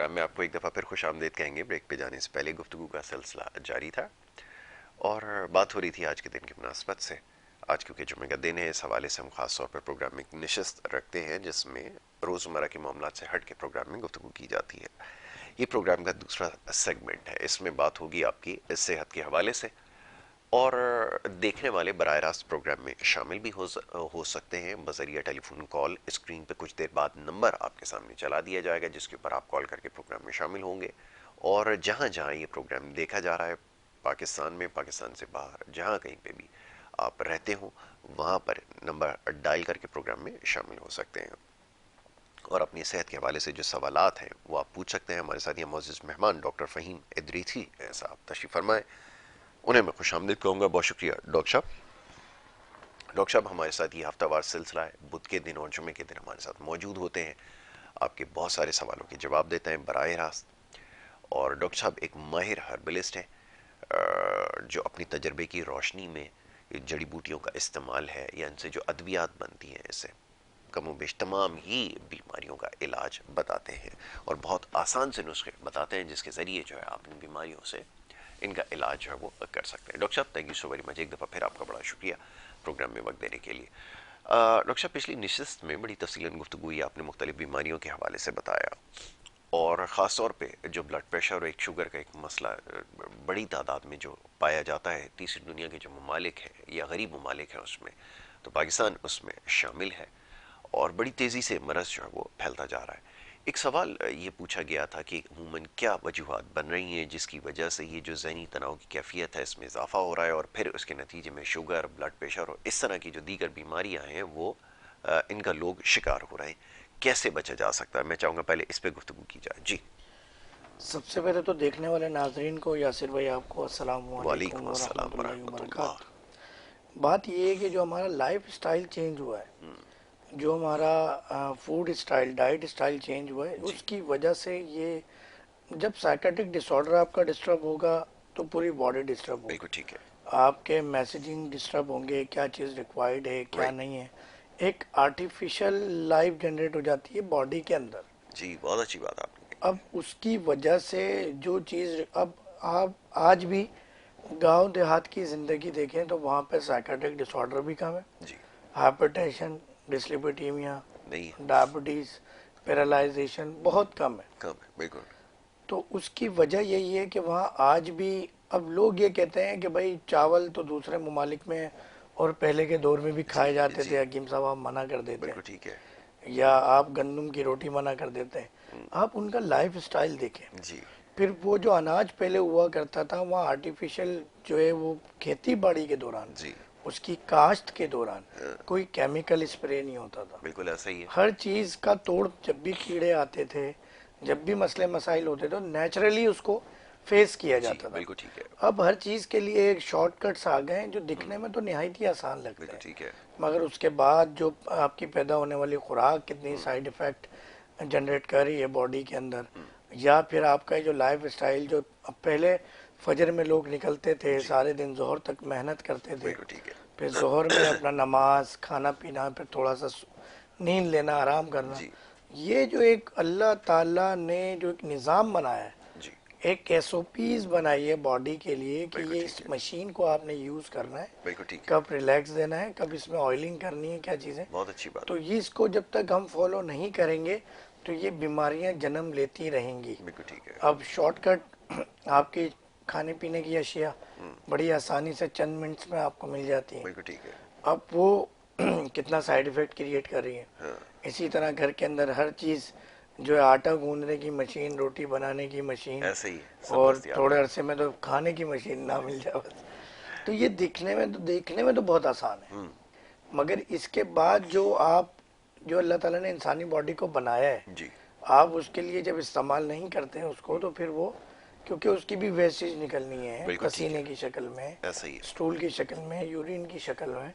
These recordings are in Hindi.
प्रोग्राम में आपको एक दफ़ा फिर खुश आमदीद कहेंगे। ब्रेक पे जाने से पहले गुफ्तगू का सिलसिला जारी था और बात हो रही थी आज के दिन की मुनासबत से। आज क्योंकि जुमे का दिन है, इस हवाले से हम खास तौर पर प्रोग्राम में एक नशिस्त रखते हैं जिसमें रोज़मर्रा के मामलात से हट के प्रोग्राम में गुफ्तगू की जाती है। ये प्रोग्राम का दूसरा सेगमेंट है। इसमें बात होगी आपकी सेहत के हवाले से, और देखने वाले बराह रास्त प्रोग्राम में शामिल भी हो सकते हैं बजरिया टेलीफोन कॉल। स्क्रीन पे कुछ देर बाद नंबर आपके सामने चला दिया जाएगा जिसके ऊपर आप कॉल करके प्रोग्राम में शामिल होंगे। और जहां जहां ये प्रोग्राम देखा जा रहा है, पाकिस्तान में, पाकिस्तान से बाहर, जहां कहीं पे भी आप रहते हो, वहां पर नंबर डायल करके प्रोग्राम में शामिल हो सकते हैं और अपनी सेहत के हवाले से जो सवालात हैं वो आप पूछ सकते हैं। हमारे साथ ये मोअज़्ज़िज़ मेहमान डॉक्टर फ़हीम इदरीसी साहब तशरीफ़ फरमाए, उन्हें मैं खुश आमदीद कहूँगा। बहुत शुक्रिया डॉक्टर साहब। डॉक्टर साहब, हमारे साथ ये हफ्तावार सिलसिला है, बुध के दिन और जुमे के दिन हमारे साथ मौजूद होते हैं, आपके बहुत सारे सवालों के जवाब देते हैं बराह रास्त। और डॉक्टर साहब एक माहिर हर्बलिस्ट हैं जो अपनी तजर्बे की रोशनी में जड़ी बूटियों का इस्तेमाल है या इनसे जो अद्वियात बनती हैं, इससे कमो बेश तमाम ही बीमारियों का इलाज बताते हैं और बहुत आसान से नुस्खे बताते हैं जिसके ज़रिए जो है आप इन बीमारियों से इनका इलाज जो है वो कर सकते हैं। डॉक्टर साहब, thank you so very much, एक दफ़ा फिर आपका बड़ा शुक्रिया प्रोग्राम में वक्त देने के लिए। डॉक्टर साहब, पिछली नशिस्त में बड़ी तफसीलन गुफ्तगू हुई, आपने मुख्तलिफ बीमारियों के हवाले से बताया और ख़ास तौर पे जो ब्लड प्रेशर और एक शुगर का एक मसला बड़ी तादाद में जो पाया जाता है तीसरी दुनिया के जो ममालिक हैं या गरीब ममालिक हैं उसमें, तो पाकिस्तान उसमें शामिल है और बड़ी तेज़ी से मरज़ जो है वो फैलता जा रहा है। एक सवाल ये पूछा गया था कि अमूमन क्या वजूहात बन रही हैं जिसकी वजह से ये जो ज़हनी तनाव की कैफियत है इसमें इजाफा हो रहा है और फिर उसके नतीजे में शुगर, ब्लड प्रेशर और इस तरह की जो दीगर बीमारियां हैं वो इनका लोग शिकार हो रहे हैं। कैसे बचा जा सकता है? मैं चाहूँगा पहले इस पर गुफ्तगू की जाए। जी। सबसे पहले तो देखने वाले नाजरीन को यासिर भाई आपको अस्सलाम वालेकुम वालेकुम अस्सलाम वरहमतुल्लाहि वरहमतुल्लाह। वबरकातुहू। बात ये है कि जो हमारा लाइफ स्टाइल चेंज हुआ है, जो हमारा food style, diet style change हुआ है, जी, उसकी वजह से ये जब साइकेट्रिक डिसऑर्डर आपका डिस्टर्ब होगा तो पूरी बॉडी डिस्टर्ब होगी। बिल्कुल ठीक है। आपके मैसेजिंग डिस्टर्ब होंगे, क्या चीज़ रिक्वायर्ड है क्या राइट। नहीं है। एक आर्टिफिशियल लाइफ जनरेट हो जाती है बॉडी के अंदर। जी, बहुत अच्छी बात आपने कही अब उसकी वजह से जो चीज़, अब आप आज भी गांव देहात की ज़िंदगी देखें तो वहाँ पे साइकेट्रिक डिसऑर्डर भी कम है। है। जी। हाइपरटेंशन, डिस्लिपिडीमिया, नहीं है। डायबिटीज़, पैरालाइजेशन बहुत कम है। कम है, बिल्कुल। तो उसकी वजह यही है कि वहाँ आज भी, अब लोग ये कहते हैं कि भाई चावल तो दूसरे ममालिक में और पहले के दौर में भी जी खाए जाते जी, थे, हकीम साहब आप मना कर देते हैं, बिल्कुल ठीक है। या आप गंदम की रोटी मना कर देते हैं। आप उनका लाइफ स्टाइल देखें। जी फिर वो जो अनाज पहले हुआ करता था वहाँ आर्टिफिशियल जो है वो खेती बाड़ी के दौरान, जी। उसकी काश्त के दौरान हाँ, कोई केमिकल स्प्रे नहीं होता था। बिल्कुल ऐसा ही है। हर चीज़ का तोड़, जब भी कीड़े आते थे, जब भी मसले मसाइल होते थे, नेचुरली उसको फेस किया जी, जाता था। बिल्कुल ठीक है। अब हर चीज़ के लिए एक शॉर्टकट्स आ गए हैं जो दिखने में तो निहायत ही आसान लगते बिल्कुल हैं, ठीक है। मगर उसके बाद जो आपकी पैदा होने वाली खुराक कितनी साइड इफ़ेक्ट जनरेट कर रही है बॉडी के अंदर। या फिर आपका ये जो लाइफ स्टाइल, जो अब पहले फजर में लोग निकलते थे, जी, सारे दिन जोहर तक मेहनत करते थे, बिल्कुल ठीक फिर है। जोहर में अपना नमाज, खाना पीना, फिर थोड़ा सा नींद लेना, आराम करना। जी ये जो एक अल्लाह ताला ने जो एक निज़ाम बनाया है, जी, एक एसओपीज बनाई है बॉडी के लिए कि बिल्कुल ये इस ठीक है। मशीन को आपने यूज़ करना है, बिल्कुल ठीक है। कब रिलैक्स देना है, कब इसमें ऑयलिंग करनी है, क्या चीज़ें। बहुत अच्छी बात तो है। ये इसको जब तक हम फॉलो नहीं करेंगे तो ये बीमारियां जन्म लेती रहेंगी। बिल्कुल ठीक है। अब शॉर्टकट आपकी खाने पीने की अशिया बड़ी आसानी से चंद मिनट्स में आपको मिल जाती हैं। बिल्कुल ठीक है। अब वो कितना साइड इफ़ेक्ट क्रिएट कर रही है। हाँ, इसी तरह घर के अंदर हर चीज़ जो है, आटा गूंदने की मशीन, रोटी बनाने की मशीन, ऐसे ही है, सब और दस्तयाब थोड़े है। अरसे में तो खाने की मशीन ना मिल जाए बस। तो ये देखने में तो बहुत आसान है, मगर इसके बाद जो आप, जो अल्लाह ताला ने इंसानी बॉडी को बनाया है, जी, आप उसके लिए जब इस्तेमाल नहीं करते हैं उसको, तो फिर वो, क्योंकि उसकी भी वेस्टेज निकलनी है बिल्कुल ठीक पसीने है। की शक्ल में, ऐसा ही है। स्टूल की शक्ल में, यूरिन की शक्ल में।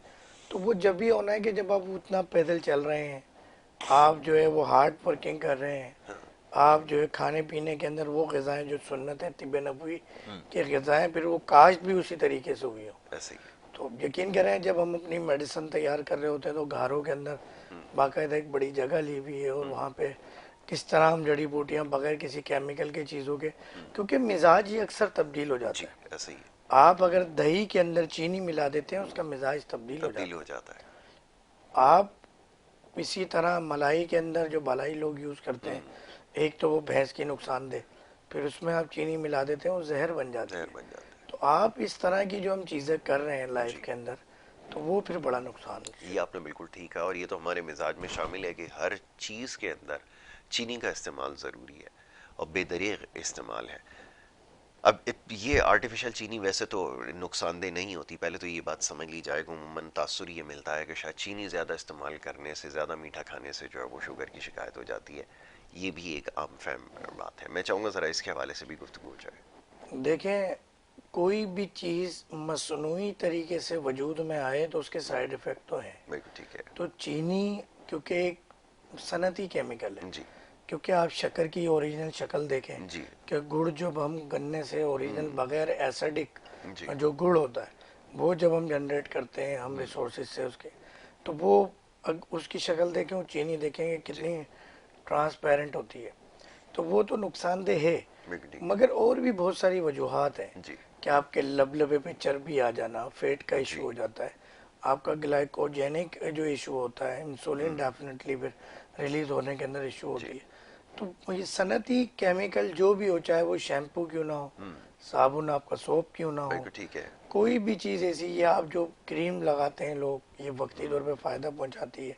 तो वो जब भी होना है कि जब आप उतना पैदल चल रहे हैं, आप जो है वो हार्ड वर्किंग कर रहे हैं, आप जो है खाने पीने के अंदर वो ग़िज़ाएँ जो सुन्नत है तिब नबवी की ग़िज़ाएँ, फिर वो काश्त भी उसी तरीके से हुई हो। ऐसे ही है। तो यकीन करें, जब हम अपनी मेडिसिन तैयार कर रहे होते हैं तो घरों के अंदर बाकायदा एक बड़ी जगह ली हुई है और वहाँ पे किस तरह हम जड़ी बूटियां बगैर किसी केमिकल के चीज़ों के, क्योंकि मिजाज ही अक्सर तब्दील हो जी, जाता है। ऐसे ही है। आप अगर दही के अंदर चीनी मिला देते हैं उसका मिजाज तब्दील हो तब्दील जाता हो है। जाता है। आप इसी तरह मलाई के अंदर जो मलाई लोग यूज़ करते हैं, एक तो वो भैंस की नुकसानदेह, फिर उसमें आप चीनी मिला देते हैं वो जहर बन जाती जहर है। बन जाता तो आप इस तरह की जो हम चीज़ें कर रहे हैं है। लाइफ जी, के अंदर, तो वो फिर बड़ा नुकसान ये आपने बिल्कुल ठीक कहा, और ये तो हमारे मिजाज में शामिल है कि हर चीज़ के अंदर चीनी का इस्तेमाल ज़रूरी है और बेदरीग इस्तेमाल है। अब ये आर्टिफिशियल चीनी वैसे तो नुकसानदेह नहीं होती, पहले तो ये बात समझ ली जाए। उमूमन तासुर ये मिलता है कि शायद चीनी ज़्यादा इस्तेमाल करने से, ज़्यादा मीठा खाने से जो है वो शुगर की शिकायत हो जाती है। ये भी एक आम फहम बात है। मैं चाहूँगा ज़रा इसके हवाले से भी गुफ्तगू हो जाए। देखें, कोई भी चीज़ मसनूई तरीके से वजूद में आए तो उसके साइड इफ़ेक्ट तो हैं। बिल्कुल ठीक है। तो चीनी क्योंकि एक सनती केमिकल है, जी। क्योंकि आप शक्कर की ओरिजिनल शक्ल देखें जी। कि गुड़ जब हम गन्ने से ओरिजिनल बगैर एसिडिक जी। जो गुड़ होता है वो जब हम जनरेट करते हैं हम रिसोर्सेज से उसके, तो वो उसकी शक्ल देखें, वो चीनी देखेंगे जी। कितनी ट्रांसपेरेंट होती है। तो वो तो नुकसानदेह है, बिल्कुल ठीक है। मगर और भी बहुत सारी वजूहात हैं जी। कि आपके लबे पे चर्बी आ जाना, फेट का इशू जी। हो जाता है, आपका ग्लाइकोजेनिक जो इशू होता है, इंसुलिन डेफिनेटली फिर रिलीज होने के अंदर इशू जी। होती है। तो ये सनती केमिकल जो भी हो, चाहे वो शैम्पू क्यों ना हो, साबुन आपका सोप क्यों ना हो, बिल्कुल ठीक है। कोई भी चीज़ ऐसी, ये आप जो क्रीम लगाते हैं लोग, ये वक्ती तौर पे फ़ायदा पहुंचाती है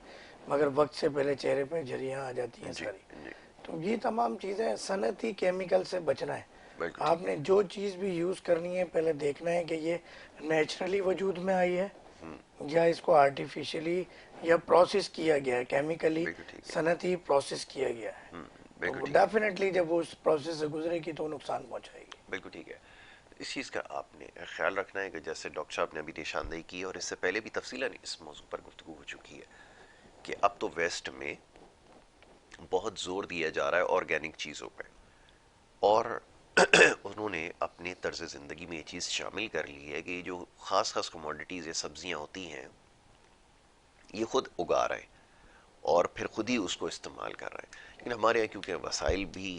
मगर वक्त से पहले चेहरे पे झुर्रियाँ आ जाती हैं जी। सारी। जी। तो ये तमाम चीज़ें सनती केमिकल से बचना है। बिल्कुल ठीक आपने है। जो चीज़ भी यूज़ करनी है पहले देखना है कि ये नेचुरली वजूद में आई है या इसको आर्टिफिशियली या प्रोसेस किया गया है, केमिकली बिल्कुल ठीक है। सनती प्रोसेस किया गया है। तो बिल्कुल वो ठीक है। डेफिनेटली जब वो उस प्रोसेस से गुजरेगी तो वो नुकसान पहुंचाएगी। बिल्कुल ठीक है। इस चीज़ का आपने ख्याल रखना है कि जैसे डॉक्टर साहब ने अभी निशानदेही की और इससे पहले भी तफसीलन इस मौजू पर गुफ्तगू हो चुकी है कि अब तो वेस्ट में बहुत जोर दिया जा रहा है ऑर्गेनिक चीज़ों पे, और उन्होंने अपने तर्ज ज़िंदगी में ये चीज़ शामिल कर ली है कि जो ख़ास ख़ास कमोडिटीज़ या सब्जियां होती हैं ये खुद उगा रहे हैं और फिर खुद ही उसको इस्तेमाल कर रहे हैं। लेकिन हमारे यहाँ क्योंकि वसाइल भी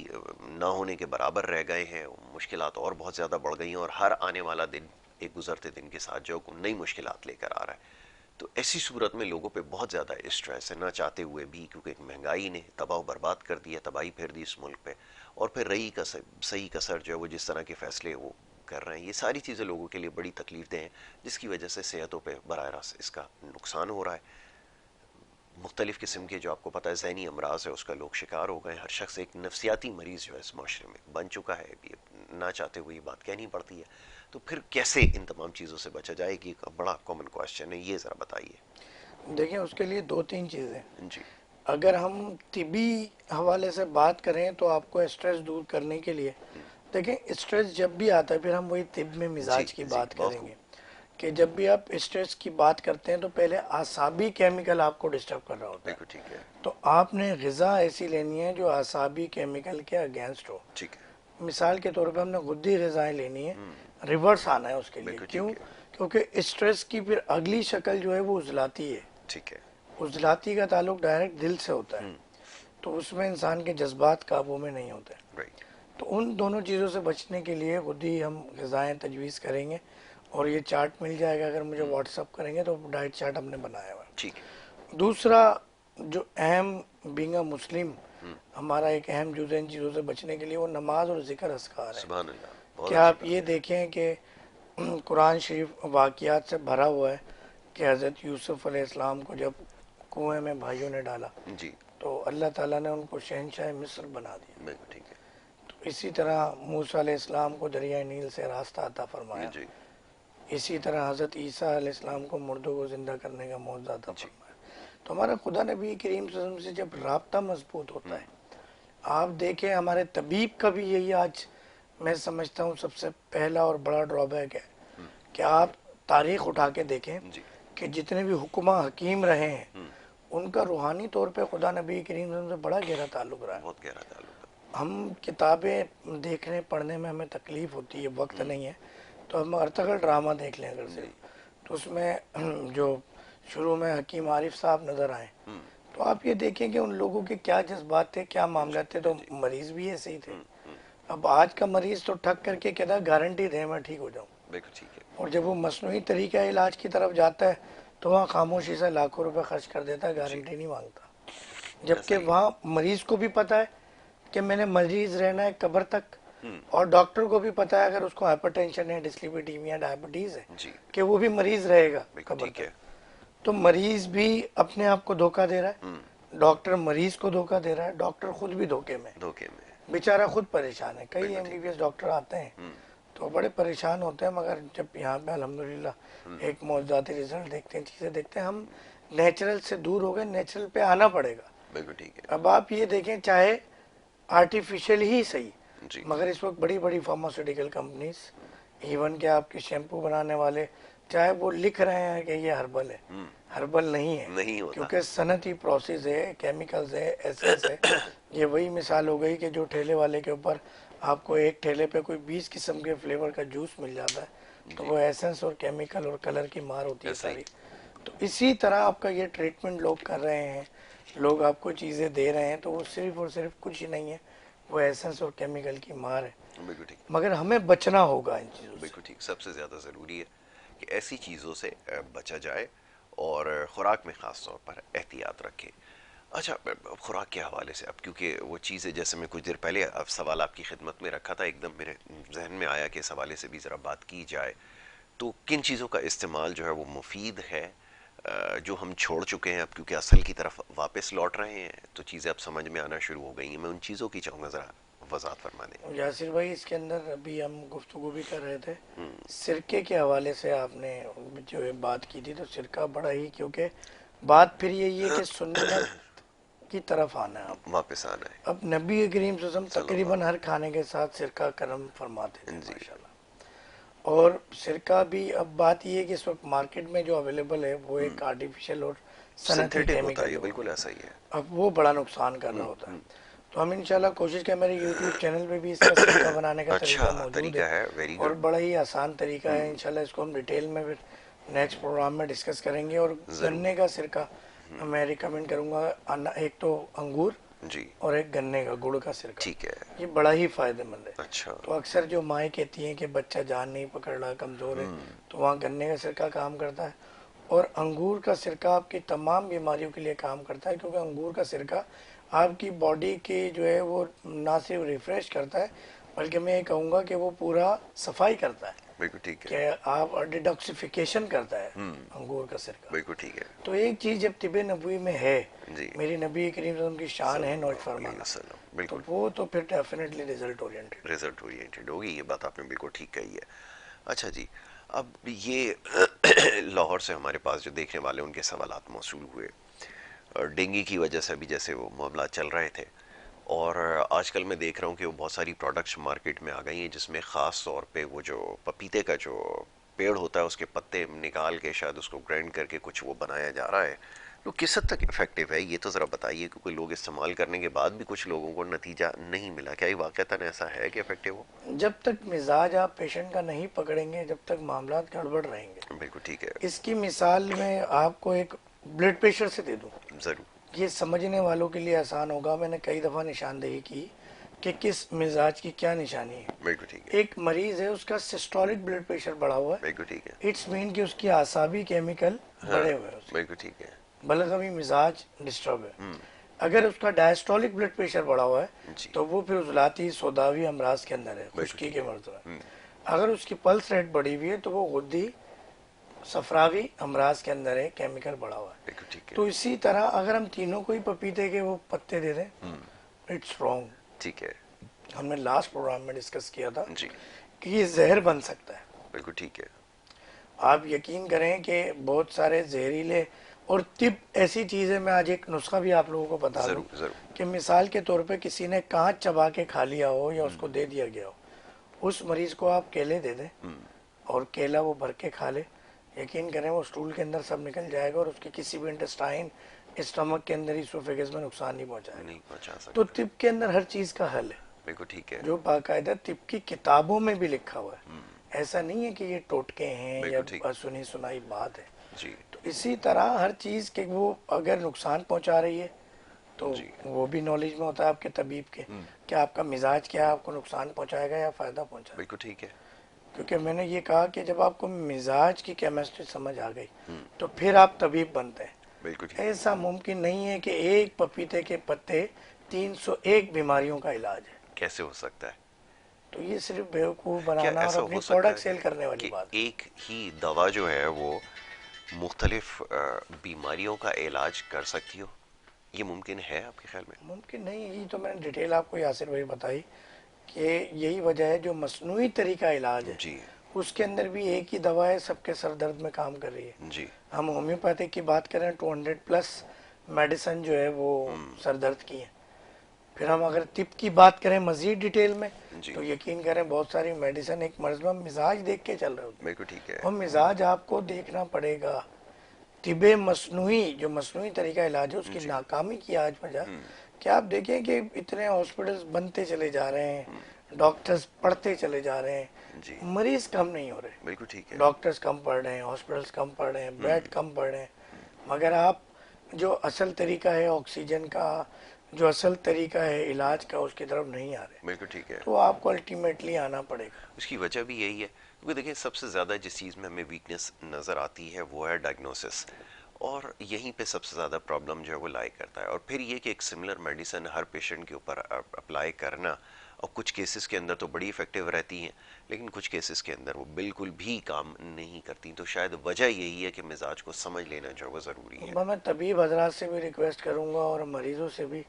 ना होने के बराबर रह गए हैं, मुश्किलात और बहुत ज़्यादा बढ़ गई हैं, और हर आने वाला दिन एक गुजरते दिन के साथ जो नई मुश्किलात लेकर आ रहा है। तो ऐसी सूरत में लोगों पे बहुत ज़्यादा स्ट्रेस है, ना चाहते हुए भी, क्योंकि महंगाई ने तबाह बर्बाद कर दिया, तबाही फेर दी इस मुल्क पे। और फिर रही कसर, सही कसर जो है वो जिस तरह के फैसले वो कर रहे हैं, ये सारी चीज़ें लोगों के लिए बड़ी तकलीफ दें हैं, जिसकी वजह से सेहतों पर बराह रास्त इसका नुकसान हो रहा है। मुख्तलिफ़ किस्म के जो आपको पता है ज़हनी अमराज है उसका लोग शिकार हो गए। हर शख्स एक नफसियाती मरीज़ जो है इस माशरे में बन चुका है, ये ना चाहते हुए ये बात कहनी पड़ती है। तो फिर कैसे इन तमाम चीज़ों से बचा जाए कि एक बड़ा कॉमन क्वेश्चन है, ये ज़रा बताइए। देखिए, उसके लिए दो तीन चीज़ें, जी। अगर हम तिबी हवाले से बात करें तो आपको स्ट्रेस दूर करने के लिए, देखें स्ट्रेस जब भी आता है, फिर हम वही तिब में जी। मिजाज की जी, बात बहुत खूब। करेंगे कि जब भी आप स्ट्रेस की बात करते हैं तो पहले आसाबी केमिकल आपको डिस्टर्ब कर रहा होता है। बिल्कुल ठीक है। तो आपने ग़िज़ा ऐसी लेनी है जो आसाबी केमिकल के अगेंस्ट हो। ठीक है। मिसाल के तौर पे हमने गुद्दी ग़िज़ाएँ लेनी है, रिवर्स आना है उसके लिए। बिल्कुल क्यों? ठीक है। क्योंकि स्ट्रेस की फिर अगली शक्ल जो है वो उजलाती है। ठीक है। उजलाती का ताल्लुक डायरेक्ट दिल से होता है, तो उसमें इंसान के जज्बात काबू में नहीं होते। राइट। तो उन दोनों चीज़ों से बचने के लिए खुद ही हम ग़िज़ाएँ तजवीज़ करेंगे, और ये चार्ट मिल जाएगा, अगर मुझे व्हाट्सअप करेंगे तो डाइट चार्ट हमने बनाया हुआ ठीक है। है। दूसरा, जो अहम बीइंग अ मुस्लिम, हमारा एक अहम जुज़ इन चीज़ों से बचने के लिए वो नमाज और ज़िक्र अस्कार है। सुभान अल्लाह, बहुत क्या अच्छी आप ये बात देखें कि कुरान शरीफ वाक़ियात से भरा हुआ है कि हज़रत यूसुफ़ अलैहिस्सलाम को जब कुएं में भाइयों ने डाला है। जी। तो अल्लाह ताला ने उनको शहनशाह मिस्र बना दिया। बिल्कुल ठीक है। तो इसी तरह मूसा अलैहिस्सलाम को दरिया नील से रास्ता अता जी। फरमाया। जी। इसी तरह हज़रत ईसा अलैहिस्सलाम को मुर्दों को ज़िंदा करने का मौज़ा अता जी। फरमाया। तो हमारा खुदा नबी करीम सल्लल्लाहु अलैहि वसल्लम से जब राब्ता मजबूत होता है, आप देखें हमारे तबीब का भी यही आज मैं समझता हूँ सबसे पहला और बड़ा ड्रॉबैक है कि आप तारीख़ उठा के देखें जी। कि जितने भी हुक्मा हकीम रहे हैं उनका रूहानी तौर पे खुदा नबी करीम सल्लल्लाहु अलैहि वसल्लम से बड़ा गहरा ताल्लुक़ रहा है। बहुत गहरा ताल्लुक है। हम किताबें देखने पढ़ने में हमें तकलीफ़ होती है, वक्त नहीं है, तो हम अर्तगल ड्रामा देख लें अगर जी। सिर्फ, तो उसमें जो शुरू में हकीम आरिफ साहब नज़र आए तो आप ये देखें कि उन लोगों के क्या जज्बात थे, क्या मामला थे, तो मरीज भी ऐसे ही थे। अब आज का मरीज तो ठग करके कहता गारंटी दे मैं ठीक हो जाऊं, बिल्कुल ठीक है। और जब वो मसनूई तरीका इलाज की तरफ जाता है तो वहाँ खामोशी से लाखों रुपए खर्च कर देता है, जी, गारंटी नहीं मांगता। ऐसा जबकि ही है। वहाँ मरीज को भी पता है कि मैंने मरीज रहना है कब्र तक, हम्म। और डॉक्टर को भी पता है अगर उसको हाइपरटेंशन है, डिस्लिपिडीमिया, डायबिटीज है, जी, कि वो भी मरीज रहेगा बिल्कुल कब्र ठीक तक। है। तो मरीज भी अपने आप को धोखा दे रहा हम्म। है, डॉक्टर मरीज को धोखा दे रहा है, डॉक्टर खुद भी धोखे में, धोखे में। बेचारा खुद परेशान है। कई बिल्कुल ठीक है। एमबीबीएस डॉक्टर आते हैं हम्म। तो बड़े परेशान होते हैं, मगर जब यहाँ पे अल्हम्दुलिल्लाह एक मौजूदाती रिजल्ट देखते हैं, चीज़ें देखते हैं, हम नेचुरल से दूर हो गए, नेचुरल पे आना पड़ेगा। बिल्कुल ठीक है। अब आप ये देखें, चाहे आर्टिफिशियल ही सही, जी। मगर इस वक्त बड़ी बड़ी फार्मास्यूटिकल कंपनीज, इवन के आपके शैम्पू बनाने वाले, चाहे वो लिख रहे हैं कि ये हर्बल है, हम्म। हर्बल नहीं है, नहीं होता। क्योंकि सनती प्रोसेस है, केमिकल्स है, एसेंस है। ये वही मिसाल हो गई कि जो ठेले वाले के ऊपर आपको एक ठेले पे कोई 20 किस्म के फ्लेवर का जूस मिल जाता है, तो जी, वो एसेंस और केमिकल और कलर की मार होती है ऐसा ही। सारी। तो इसी तरह आपका ये ट्रीटमेंट लोग कर रहे हैं, लोग आपको चीज़ें दे रहे हैं, तो वो सिर्फ और सिर्फ कुछ ही नहीं है, वो एसेंस और केमिकल की मार है। बिल्कुल ठीक। मगर हमें बचना होगा इन चीज़ों से। बिल्कुल ठीक। सबसे ज़्यादा ज़रूरी है कि ऐसी चीज़ों से बचा जाए और खुराक में ख़ास तौर पर एहतियात रखें। अच्छा, खुराक के हवाले से अब क्योंकि वो चीज़ें जैसे मैं कुछ देर पहले अब सवाल आपकी खिदमत में रखा था, एकदम मेरे जहन में आया कि इस हवाले से भी ज़रा बात की जाए। तो किन चीज़ों का इस्तेमाल जो है वो मुफीद है, जो हम छोड़ चुके हैं अब क्योंकि असल की तरफ वापस लौट रहे हैं तो चीज़ें अब समझ में आना शुरू हो गई हैं। मैं उन चीज़ों की चाहूँगा ज़रा वजाहत फरमा दें। यासिर भाई, इसके अंदर अभी हम गुफ्तगू भी कर रहे थे, हम्म। सिरके के हवाले से आपने जो है बात की थी, तो सिरका बड़ा ही, क्योंकि बात फिर यही है कि सुन्नत की तरफ आना है आपने। वापस आना है। अब नबी करीम सल्लल्लाहु अलैहि वसल्लम तकरीबन सल्लल्लाहु। हर खाने के साथ सिरका करम फरमाते थे जी। माशाल्लाह। और सिरका भी, अब बात ये है कि इस वक्त मार्केट में जो अवेलेबल है वो एक आर्टिफिशियल और सनती सिंथेटिक होता है, केमिकल ये होगा, बिल्कुल ऐसा ही है। अब वो बड़ा नुकसान कर रहा होता है। तो हम इंशाल्लाह कोशिश करें, मेरे यूट्यूब चैनल पे भी इसका सिरका बनाने का अच्छा, तरीका मौजूद तरीका है, है, वेरी और गुड। बड़ा ही आसान तरीका है। इंशाल्लाह इसको हम डिटेल में फिर नेक्स्ट प्रोग्राम में डिस्कस करेंगे। और ज़रूर। गन्ने का सिरका मैं रिकमेंड करूँगा, एक तो अंगूर जी। और एक गन्ने का गुड़ का सिरका, ठीक है। ये बड़ा ही फायदेमंद है। अच्छा। तो अक्सर जो माएँ कहती हैं कि बच्चा जान नहीं पकड़ रहा, कमज़ोर है, तो वहाँ गन्ने का सिरका काम करता है। और अंगूर का सिरका आपकी तमाम बीमारियों के लिए काम करता है, क्योंकि अंगूर का सिरका आपकी बॉडी की जो है वो ना सिर्फ रिफ्रेश करता है, बल्कि मैं ये कहूँगा कि वो पूरा सफाई करता है, बिल्कुल ठीक कि है। आप डिटॉक्सिफिकेशन करता है अंगूर का सिरका। बिल्कुल ठीक है। तो एक चीज़ जब तिब नबवी में है, जी। मेरी नबी करीम सल्लल्लाहु अलैहि वसल्लम की शान है नोट सल्लल्लाहु अलैहि फरमाना, वसल्लम, तो बिल्कुल। वो तो फिर definitely result oriented. Result oriented होगी, ये बात आपने बिल्कुल ठीक कही है। अच्छा जी, अब ये लाहौर से हमारे पास जो देखने वाले उनके सवालात मौसूल हुए, और डेंगू की वजह से भी जैसे वो मामला चल रहे थे, और आजकल मैं देख रहा हूँ कि वो बहुत सारी प्रोडक्ट्स मार्केट में आ गई हैं जिसमें ख़ास तौर पे वो जो पपीते का जो पेड़ होता है उसके पत्ते निकाल के शायद उसको ग्राइंड करके कुछ वो बनाया जा रहा है। तो किस हद तक इफेक्टिव है ये तो ज़रा बताइए, क्योंकि लोग इस्तेमाल करने के बाद भी कुछ लोगों को नतीजा नहीं मिला। क्या ये वाक़तन ऐसा है कि इफेक्टिव हो? जब तक मिजाज आप पेशेंट का नहीं पकड़ेंगे, जब तक मामला गड़बड़ रहेंगे। बिल्कुल ठीक है। इसकी मिसाल में आपको एक ब्लड प्रेशर से दे दूं, ज़रूर। ये समझने वालों के लिए आसान होगा। मैंने कई दफ़ा निशानदेही की कि किस मिजाज की क्या निशानी है। बिल्कुल ठीक है। एक मरीज है, उसका सिस्टोलिक ब्लड प्रेशर बढ़ा हुआ है, बिल्कुल ठीक है। इट्स मीन कि उसकी आसाबी केमिकल हाँ। बढ़े हुए हैं, उसके बिल्कुल ठीक है। बलगमी मिजाज डिस्टर्ब है। अगर उसका डायस्टोलिक ब्लड प्रेशर बढ़ा हुआ है, जी। तो वो फिर उजलाती सोदावी अमराज के अंदर है, बिल्कुल खुश्की ठीक के है। मर्ज है। अगर उसकी पल्स रेट बढ़ी हुई है, तो वो गुद्दी सफरावी अमराज के अंदर है, केमिकल बढ़ा हुआ है। बिल्कुल ठीक है। तो इसी तरह अगर हम तीनों को ही पपीते के वो पत्ते दे दें, इट्स रॉन्ग। ठीक है। हमने लास्ट प्रोग्राम में डिस्कस किया था जी। कि ये जहर बन सकता है। बिल्कुल ठीक है। आप यकीन करें कि बहुत सारे जहरीले, और तिब ऐसी चीज़ है, मैं आज एक नुस्खा भी आप लोगों को बता दूं ज़रूर ज़रूर। कि मिसाल के तौर पे किसी ने कांच चबा के खा लिया हो या उसको दे दिया गया हो, उस मरीज को आप केले दे दें और केला वो भर के खा ले, यकीन करें वो स्टूल के अंदर सब निकल जाएगा और उसके किसी भी इंटेस्टाइन, स्टमक के अंदर, इसोफेगस में नुकसान नहीं पहुंचाएगा। नहीं पहुंचा तो सकता। तिब के अंदर हर चीज़ का हल है, बिल्कुल ठीक है। जो बाकायदा तिब की किताबों में भी लिखा हुआ है। ऐसा नहीं है कि ये टोटके हैं या बिल्कुल ठीक। सुनी सुनाई बात है। जी। तो इसी तरह हर चीज़ के वो अगर नुकसान पहुंचा रही है तो जी। वो भी नॉलेज में होता है आपके तबीब के, कि आपका मिजाज क्या है, आपको नुकसान पहुंचाएगा या फ़ायदा पहुंचाएगा। बिल्कुल ठीक है। क्योंकि मैंने ये कहा कि जब आपको मिजाज की केमिस्ट्री समझ आ गई तो फिर आप तबीब बनते हैं। बिल्कुल ठीक है। ऐसा मुमकिन नहीं है कि एक पपीते के पत्ते 301 बीमारियों का इलाज है। कैसे हो सकता है? तो ये सिर्फ बेवकूफ़ क्या बनाना और ऐसा अपनी हो सकता प्रोडक्ट है सेल करने वाली कि बात है। एक ही दवा जो है वो मुख्तलिफ बीमारियों का इलाज कर सकती हो? ये मुमकिन है आपके ख्याल में? मुमकिन नहीं, यही तो मैंने डिटेल आपको यासिर भाई बताई कि यही वजह है। जो मसनूई तरीका इलाज है जी। उसके अंदर भी एक ही दवा है, सबके सर दर्द में काम कर रही है। जी। हम होम्योपैथिक की बात करें 200 प्लस मेडिसिन जो है वो सर दर्द की है। फिर हम अगर तिब की बात करें मजीद डिटेल में जी। तो यकीन करें बहुत सारी मेडिसिन एक मर्ज में मिजाज देख के चल रहे होते हैं, बिल्कुल ठीक है। और मिजाज आपको देखना पड़ेगा। तिबे मसनूई जो मसनूई तरीका इलाज है उसकी जी। नाकामी की आज वजह कि आप देखें कि इतने हॉस्पिटल्स बनते चले जा रहे हैं, डॉक्टर्स पढ़ते चले जा रहे जी। हैं, मरीज कम नहीं हो रहे। बिल्कुल ठीक है। डॉक्टर्स कम पढ़ रहे हैं, हॉस्पिटल्स कम पढ़ रहे हैं, बेड कम पढ़ रहे हैं, मगर आप जो असल तरीका है ऑक्सीजन का, जो असल तरीका है इलाज का, उसकी तरफ नहीं आ रहे। बिल्कुल ठीक है। तो आपको अल्टीमेटली आना पड़ेगा। उसकी वजह भी यही है क्योंकि देखिए सबसे ज़्यादा जिस चीज़ में हमें वीकनेस नज़र आती है वो है डायग्नोसिस, और यहीं पे सबसे ज़्यादा प्रॉब्लम जो है वो लाई करता है। और फिर ये कि एक सिमिलर मेडिसिन हर पेशेंट के ऊपर अप्लाई करना, और कुछ केसेस के अंदर तो बड़ी इफ़ेक्टिव रहती हैं लेकिन कुछ केसेस के अंदर वो बिल्कुल भी काम नहीं करती। तो शायद वजह यही है कि मिजाज को समझ लेना जो है वो ज़रूरी है। मैं तबीब हजरात से भी रिक्वेस्ट करूंगा और मरीजों से भी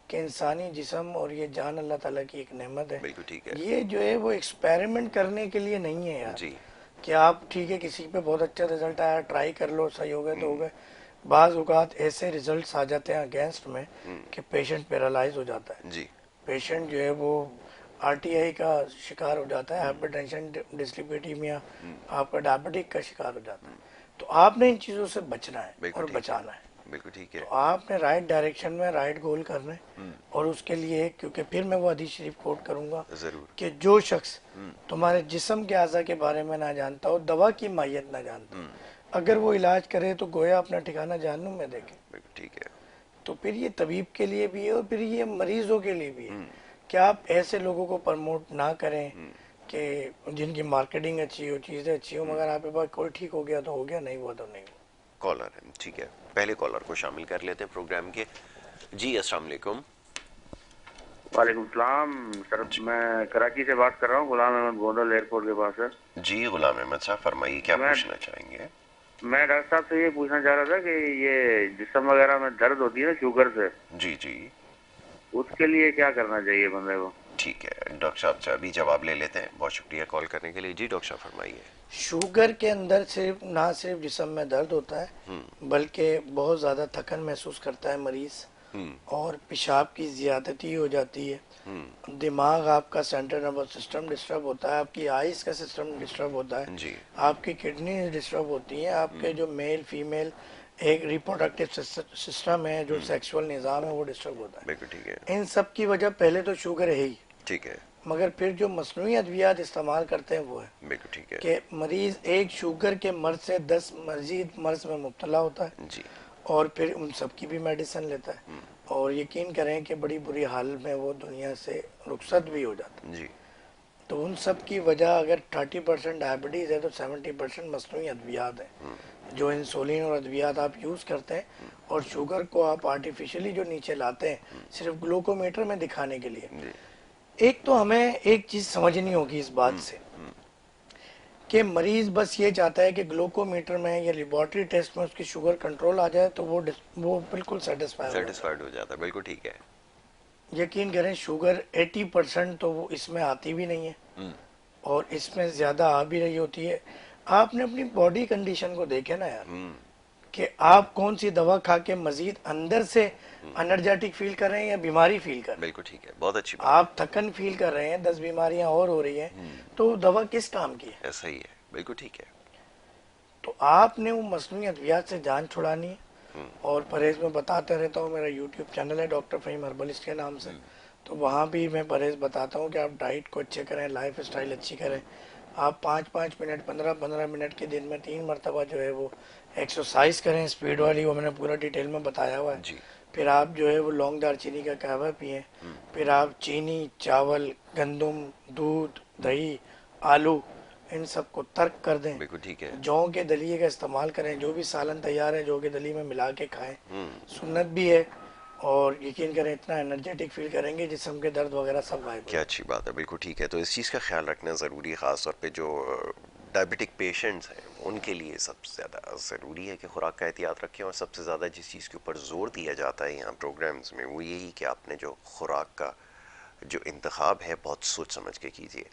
कि इंसानी जिस्म और ये जान अल्लाह ताला की एक नेमत है। बिल्कुल ठीक है। ये जो है वो एक्सपेरिमेंट करने के लिए नहीं है यार, जी। कि आप ठीक है किसी पे बहुत अच्छा रिजल्ट आया ट्राई कर लो, सही हो गए तो हो गए। बाज़ औक़ात ऐसे रिजल्ट्स आ जाते हैं अगेंस्ट में कि पेशेंट पैरालाइज हो जाता है। जी। पेशेंट जो है वो आरटीआई का शिकार हो जाता है, हाइपरटेंशन, डिस्लिपिडीमिया, आपका डायबिटिक का शिकार हो जाता है। तो आपने इन चीज़ों से बचना है बिल्कुल और ठीक है। बचाना है। बिल्कुल ठीक तो है। आपने राइट डायरेक्शन में राइट गोल करना है, और उसके लिए क्योंकि फिर मैं वो हदीस शरीफ कोट करूंगा ज़रूर। कि जो शख्स तुम्हारे जिस्म के अज़ा के बारे में ना जानता हो, दवा की माहियत ना जानता हो, अगर वो इलाज करे तो गोया अपना ठिकाना जहन्नुम में देखे। बिल्कुल ठीक है। तो फिर ये तबीब के लिए भी है और फिर ये मरीजों के लिए भी है कि आप ऐसे लोगों को प्रमोट ना करें कि जिनकी मार्केटिंग अच्छी हो, चीज़ें अच्छी हो, मगर आपके पास कोई ठीक हो गया तो हो गया, नहीं हुआ तो नहीं हुआ। कॉलर है, ठीक है, पहले कॉलर को शामिल कर लेते हैं प्रोग्राम के। जी अस्सलाम वालेकुम। वालेकुम सलाम सर, जी। मैं कराची से बात कर रहा हूँ, गुलाम अहमद गोंदल एयरपोर्ट के पास है। जी गुलाम अहमद साहब फरमाइए, क्या मैं पूछना चाहेंगे? मैं डॉक्टर साहब से ये पूछना चाह रहा था कि ये जिस्म वगैरह में दर्द होती है ना शुगर से, जी। जी। उसके लिए क्या करना चाहिए बंदे को? ठीक है डॉक्टर साहब से अभी जवाब ले लेते हैं। बहुत शुक्रिया कॉल करने के लिए। जी डॉक्टर साहब फरमाइए। शुगर के अंदर सिर्फ ना सिर्फ जिस्म में दर्द होता है, बल्कि बहुत ज़्यादा थकन महसूस करता है मरीज़, और पेशाब की ज़्यादती हो जाती है। दिमाग आपका सेंट्रल नर्वस सिस्टम डिस्टर्ब होता है, आपकी आइज़ का सिस्टम डिस्टर्ब होता है, जी। आपकी किडनी डिस्टर्ब होती हैं, आपके जो मेल फीमेल एक रिप्रोडक्टिव सिस्टम है, जो सेक्सुअल निज़ाम है, वो डिस्टर्ब होता बिल्कुल ठीक है। है। इन सब की वजह पहले तो शुगर है ही, ठीक है। मगर फिर जो मसनूई अद्वियात इस्तेमाल करते हैं वो है बिल्कुल ठीक है। कि मरीज़ एक शुगर के मर्ज से 10 मजीद मर्ज में मुब्तला होता है, जी। और फिर उन सब की भी मेडिसिन लेता है, और यकीन करें कि बड़ी बुरी हाल में वो दुनिया से रुखसत भी हो जाता है। जी। तो उन सब की वजह अगर 30% डायबिटीज़ है तो 70% मसनूई अद्वियात है, जो इंसुलिन और अद्वियात आप यूज़ करते हैं, और शुगर को आप आर्टिफिशियली जो नीचे लाते हैं सिर्फ ग्लूकोमीटर में दिखाने के लिए। जी। एक तो हमें एक चीज़ समझनी होगी इस बात से कि मरीज बस ये चाहता है कि ग्लूकोमीटर में या लेबोरेटरी टेस्ट में उसकी शुगर कंट्रोल आ जाए तो वो बिल्कुल सेटिस्फाई हो जाता सेटिस्फाइड हो जाता है, बिल्कुल ठीक है। है। यकीन करें शुगर 80% तो वो इसमें आती भी नहीं है, और इसमें ज़्यादा आ भी रही होती है। आपने अपनी बॉडी कंडीशन को देखे ना यार, कि आप कौन सी दवा खा के मजीद अंदर से एनर्जेटिक फील कर रहे हैं या बीमारी फील कर रहे हैं। बिल्कुल ठीक है, बहुत अच्छी बात आप थकन फील कर रहे हैं, 10 बीमारियां और हो रही हैं, तो दवा किस काम की है? है, ऐसा ही है, बिल्कुल ठीक है। तो आपने वो मसनूई अद्वियात से जान छुड़ानी है, और परहेज में बताते रहता हूँ, मेरा यूट्यूब चैनल है डॉक्टर फ़हीम हर्बलिस्ट के नाम से, तो वहाँ भी मैं परहेज बताता हूँ कि आप डाइट को अच्छे करें, लाइफ स्टाइल अच्छी करें। आप 5-5 मिनट 15-15 मिनट के दिन में 3 मरतबा जो है वो एक्सरसाइज करें स्पीड वाली, वो मैंने पूरा डिटेल में बताया हुआ है। जी। फिर आप जो है वो लौंग दालचीनी का कहवा पिए। फिर आप चीनी, चावल, गंदम, दूध, दही, आलू, इन सबको तर्क कर दें। बिल्कुल ठीक है। जौ के दलिए का इस्तेमाल करें, जो भी सालन तैयार है जौ के दलिए में मिला के खाएं। हम्म। सुन्नत भी है, और यकीन करें इतना एनर्जेटिक फील करेंगे, जिस्म के दर्द वगैरह सब गायब हो क्या जाएंगे। अच्छी बात है, बिल्कुल ठीक है। तो इस चीज़ का ख्याल रखना ज़रूरी है, ख़ास तौर पे जो डायबिटिक पेशेंट्स हैं उनके लिए सबसे ज़्यादा ज़रूरी है कि खुराक का एहतियात रखें। और सबसे ज़्यादा जिस चीज़ के ऊपर ज़ोर दिया जाता है यहाँ प्रोग्राम्स में वो यही कि आपने जो खुराक का जो इंतखाब है बहुत सोच समझ के कीजिए।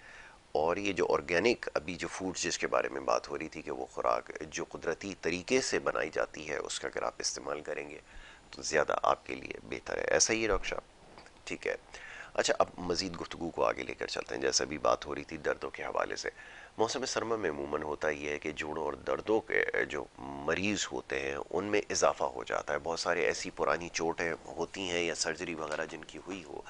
और ये जो ऑर्गेनिक अभी जो फूड्स जिसके बारे में बात हो रही थी कि वो खुराक जो कुदरती तरीके से बनाई जाती है उसका अगर आप इस्तेमाल करेंगे तो ज़्यादा आपके लिए बेहतर है। ऐसा ही है डॉक्टर साहब? ठीक है। अच्छा, अब मज़ीद गुफ्तगू को आगे लेकर चलते हैं। जैसे अभी बात हो रही थी दर्दों के हवाले से, मौसम सरमा में अमूमन होता ही है कि जोड़ों और दर्दों के जो मरीज़ होते हैं उनमें इजाफा हो जाता है। बहुत सारे ऐसी पुरानी चोटें होती हैं या सर्जरी वगैरह जिनकी हुई हो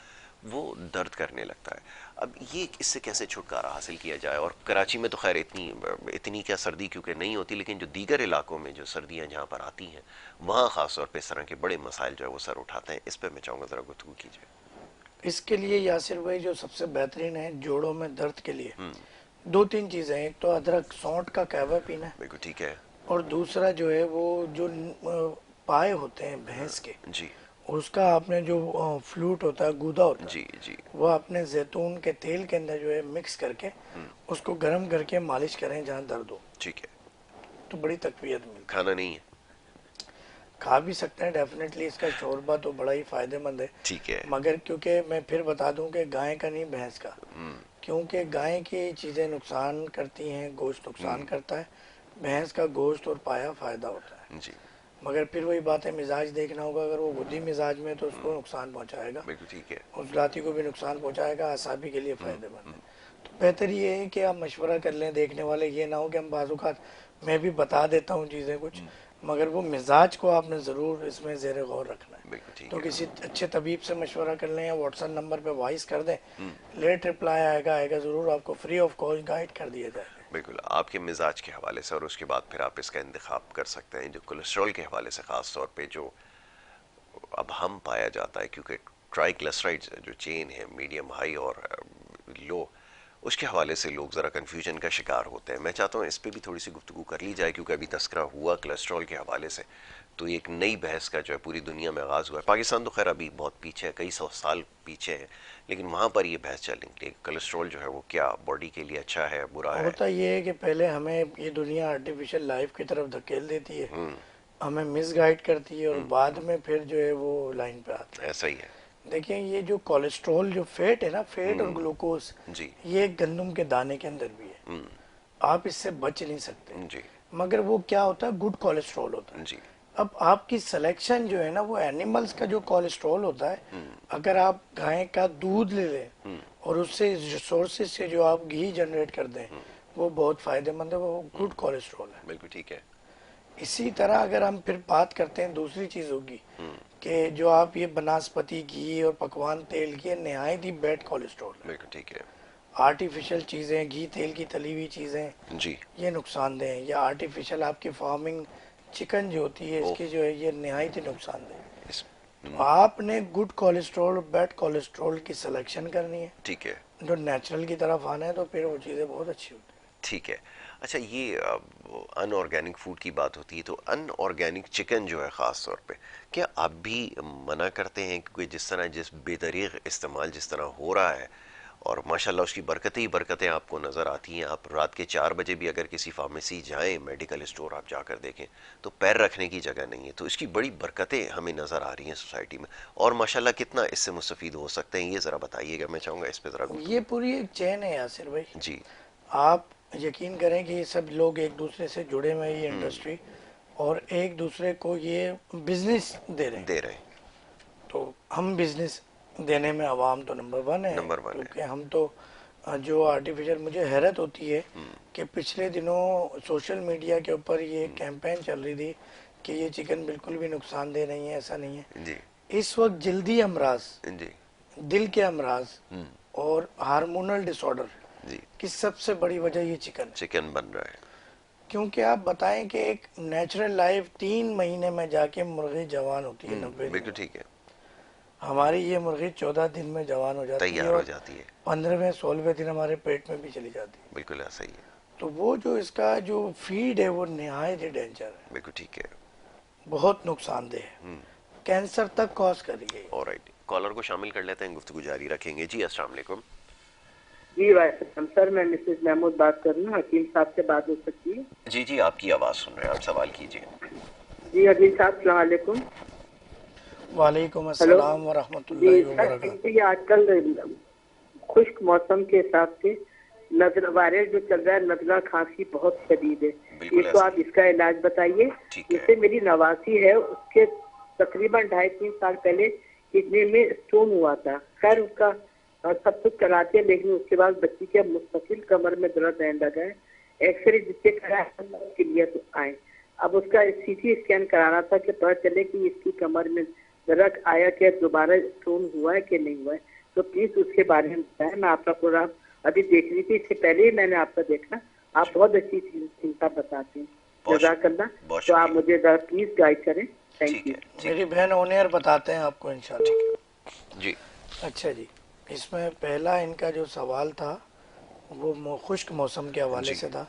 वो दर्द करने लगता है। अब ये इससे कैसे छुटकारा हासिल किया जाए? और कराची में तो खैर इतनी इतनी क्या सर्दी क्योंकि नहीं होती, लेकिन जो दीगर इलाकों में जो सर्दियाँ जहाँ पर आती हैं वहाँ ख़ास तौर पर इस तरह के बड़े मसाइल जो है वो सर उठाते हैं। इस पर मैं चाहूँगा ज़रा गुफ्तगू कीजिए। इसके लिए यासिर भाई जो सबसे बेहतरीन है जोड़ों में दर्द के लिए, हम्म। दो तीन चीज़ें हैं। एक तो अदरक सौंठ का कहवा पीना है, बिल्कुल ठीक है। और दूसरा जो है वो जो पाए होते हैं भैंस के, जी उसका आपने जो फ्लूट होता है, गूदा होता जी है, जी। वो आपने जैतून के तेल के अंदर जो है मिक्स करके उसको गर्म करके मालिश करें जहाँ दर्द हो, ठीक है। तो बड़ी तकवीत मिलती है। खाना नहीं है? खा भी सकते हैं डेफिनेटली, इसका शोरबा तो बड़ा ही फायदेमंद है। ठीक है। मगर क्योंकि मैं फिर बता दूं कि गाय का नहीं भैंस का, हम्म। क्योंकि गाय की चीज़ें नुकसान करती हैं, गोश्त नुकसान करता है, भैंस का गोश्त और पाया फ़ायदा होता है। जी। मगर फिर वही बात है, मिजाज देखना होगा। अगर वो गुद्दी मिजाज में है तो उसको नुकसान पहुंचाएगा, बिल्कुल ठीक है। उस जाति को भी नुकसान पहुंचाएगा, असाबी के लिए फ़ायदेमंद है। तो बेहतर ये है कि आप मशवरा कर लें देखने वाले, ये ना हो कि हम बाज़ मैं भी बता देता हूँ चीज़ें कुछ, मगर वो मिजाज को आपने ज़रूर इसमें ज़ेर गौर रखना है। बिल्कुल ठीक तो है। किसी अच्छे तबीब से मशवरा कर लें या व्हाट्सएप नंबर पे वॉइस कर दें, लेट रिप्लाई आएगा आएगा ज़रूर, आपको फ्री ऑफ कॉस्ट गाइड कर दिया जाएगा। बिल्कुल आपके मिजाज के हवाले से, और उसके बाद फिर आप इसका इंतखाब कर सकते हैं। जो कोलेस्ट्रॉल के हवाले से ख़ास तौर पे जो अब हम पाया जाता है, क्योंकि ट्राइग्लिसराइड्स जो चेन है मीडियम हाई और लो, उसके हवाले से लोग ज़रा कन्फ्यूजन का शिकार होते हैं। मैं चाहता हूँ इस पर भी थोड़ी सी गुफ्तगू कर ली जाए, क्योंकि अभी तस्करा हुआ कोलेस्ट्रॉल के हवाले से, तो एक नई बहस का जो है पूरी दुनिया में आगाज़ हुआ है। पाकिस्तान तो खैर अभी बहुत पीछे है, कई 100 साल पीछे है, लेकिन वहाँ पर ये बहस चल रही है कोलेस्ट्रॉल जो है वो क्या बॉडी के लिए अच्छा है बुरा है। होता ये है कि पहले हमें ये दुनिया आर्टिफिशियल लाइफ की तरफ धकेल देती है, हमें मिसगाइड करती है, और बाद में फिर जो है वो लाइन पे आती ऐसा ही है। है। देखिए ये जो कोलेस्ट्रॉल, जो फैट है ना, फैट और ग्लूकोज, जी ये गंदम के दाने के अंदर भी है, आप इससे बच नहीं सकते। जी मगर वो क्या होता है, गुड कोलेस्ट्रॉल होता है। जी। अब आपकी सिलेक्शन जो है ना, वो एनिमल्स का जो कोलेस्ट्रॉल होता है, अगर आप गाय का दूध ले लें और उससे सोर्सेज से जो आप घी जनरेट कर दें, वो बहुत फायदेमंद है, वो गुड कोलेस्ट्रॉल है। बिल्कुल ठीक है। इसी तरह अगर हम फिर बात करते हैं दूसरी चीज़ों की, कि जो आप ये बनास्पति घी और पकवान तेल की, नहायत ही बैड कोलेस्ट्रॉल है। बिल्कुल ठीक है। आर्टिफिशियल चीज़ें, घी तेल की तली हुई चीज़ें, जी। ये नुकसानदेह है। या आर्टिफिशियल आपकी फार्मिंग चिकन जो होती है, ओ। इसकी जो है ये नहायत ही नुकसानदेह है। इस तो आपने गुड कोलेस्ट्रॉल और बैड कोलेस्ट्रॉल की सिलेक्शन करनी है, ठीक है। जो नेचुरल की तरफ आना है, तो फिर वो चीज़ें बहुत अच्छी होती हैं। ठीक है। अच्छा, ये अनऑर्गेनिक फूड की बात होती है, तो अनऑर्गेनिक चिकन जो है ख़ास तौर पे, क्या आप भी मना करते हैं? क्योंकि जिस तरह जिस बेदरीग इस्तेमाल जिस तरह हो रहा है, और माशाल्लाह उसकी बरकतें ही बरकतें आपको नज़र आती हैं। आप रात के 4 बजे भी अगर किसी फार्मेसी जाएं, मेडिकल स्टोर आप जाकर देखें तो पैर रखने की जगह नहीं है। तो इसकी बड़ी बरकतें हमें नज़र आ रही हैं सोसाइटी में, और माशाल्लाह कितना इससे मुस्तफ़ीद हो सकते हैं, ये ज़रा बताइएगा। मैं चाहूँगा इस पर ज़रा ये गुफ्तगू। पूरी एक चेन है यासिर भाई। जी। आप यकीन करें कि ये सब लोग एक दूसरे से जुड़े हुए हैं, ये इंडस्ट्री, और एक दूसरे को ये बिजनेस दे रहे हैं। दे रहे हैं। तो हम बिजनेस देने में अवाम तो नंबर वन है, नंबर 1 है। क्योंकि हम तो जो आर्टिफिशियल, मुझे हैरत होती है कि पिछले दिनों सोशल मीडिया के ऊपर ये कैंपेन चल रही थी कि ये चिकन बिल्कुल भी नुकसानदेह नहीं है, ऐसा नहीं है। जी इस वक्त जल्दी अमराज, जी दिल के अमराज और हार्मोनल डिसऑर्डर जी। की सबसे बड़ी वजह ये चिकन है। चिकन बन रहा है। क्योंकि आप बताएं कि एक नेचुरल लाइफ 3 महीने में जाके मुर्गी जवान होती है, 90 दिन बिल्कुल में। ठीक है। हमारी ये मुर्गी 14 दिन में जवान हो जाती है तैयार हो और जाती है। 15वें 16वें दिन हमारे पेट में भी चली जाती है। बिल्कुल ऐसा ही है। तो वो जो इसका जो फीड है वो निहायत ही डेंजर है, बिल्कुल ठीक है। बहुत नुकसानदेह है, कैंसर तक कॉज कर रही है। ऑलराइट, कॉलर को शामिल कर लेते हैं, गुफ्तगू जारी रखेंगे। जी अस्सलाम वालेकुम। जी वालेकुम सर, मैं मिसेज महमूद बात कर रही हूँ। हकीम साहब से बात हो सकती है? जी जी, आपकी आवाज़ सुन रहे हैं, आप सवाल कीजिए। जी हकीम साहब, सलाम वालेकुम। वालेकुम हेलो अस्सलाम जी वरहमतुल्लाहि सर, वबरकातुहू। ये आजकल खुश्क मौसम के हिसाब से नजला वायरस जो चल रहा है, नजला खांसी बहुत शदीद है। बिल्कुल एक तो ऐसा आप ही। इसका इलाज बताइए। ठीक है। जिससे मेरी नवासी है, उसके तकरीबन 2.5-3 साल पहले किडनी में स्टोन हुआ था। खैर उसका सब कुछ कराते हैं, लेकिन उसके बाद बच्ची के मुस्तकिल कमर में दर्द रहने लगा है। एक्सरे जिससे कराया क्लियर आए। अब उसका सीटी स्कैन कराना था कि पता चले कि इसकी कमर में दर्द आया कि दोबारा स्टोन हुआ है कि नहीं हुआ है। तो प्लीज उसके बारे में बताएं। मैं आपका प्रोग्राम अभी देख रही थी, इससे पहले ही मैंने आपका देखा। आप बहुत अच्छी चिंता बताते हैं, बहुत जज़ाकल्लाह। बहुत तो आप शुक्रिया। मुझे जरा प्लीज गाइड करें। थैंक ठीक यू। है। ठीक मेरी है। बहन ओनियर बताते हैं आपको इंशाल्लाह। ठीक है जी। अच्छा जी, इसमें पहला इनका जो सवाल था वो खुश्क मौसम के हवाले जी से था।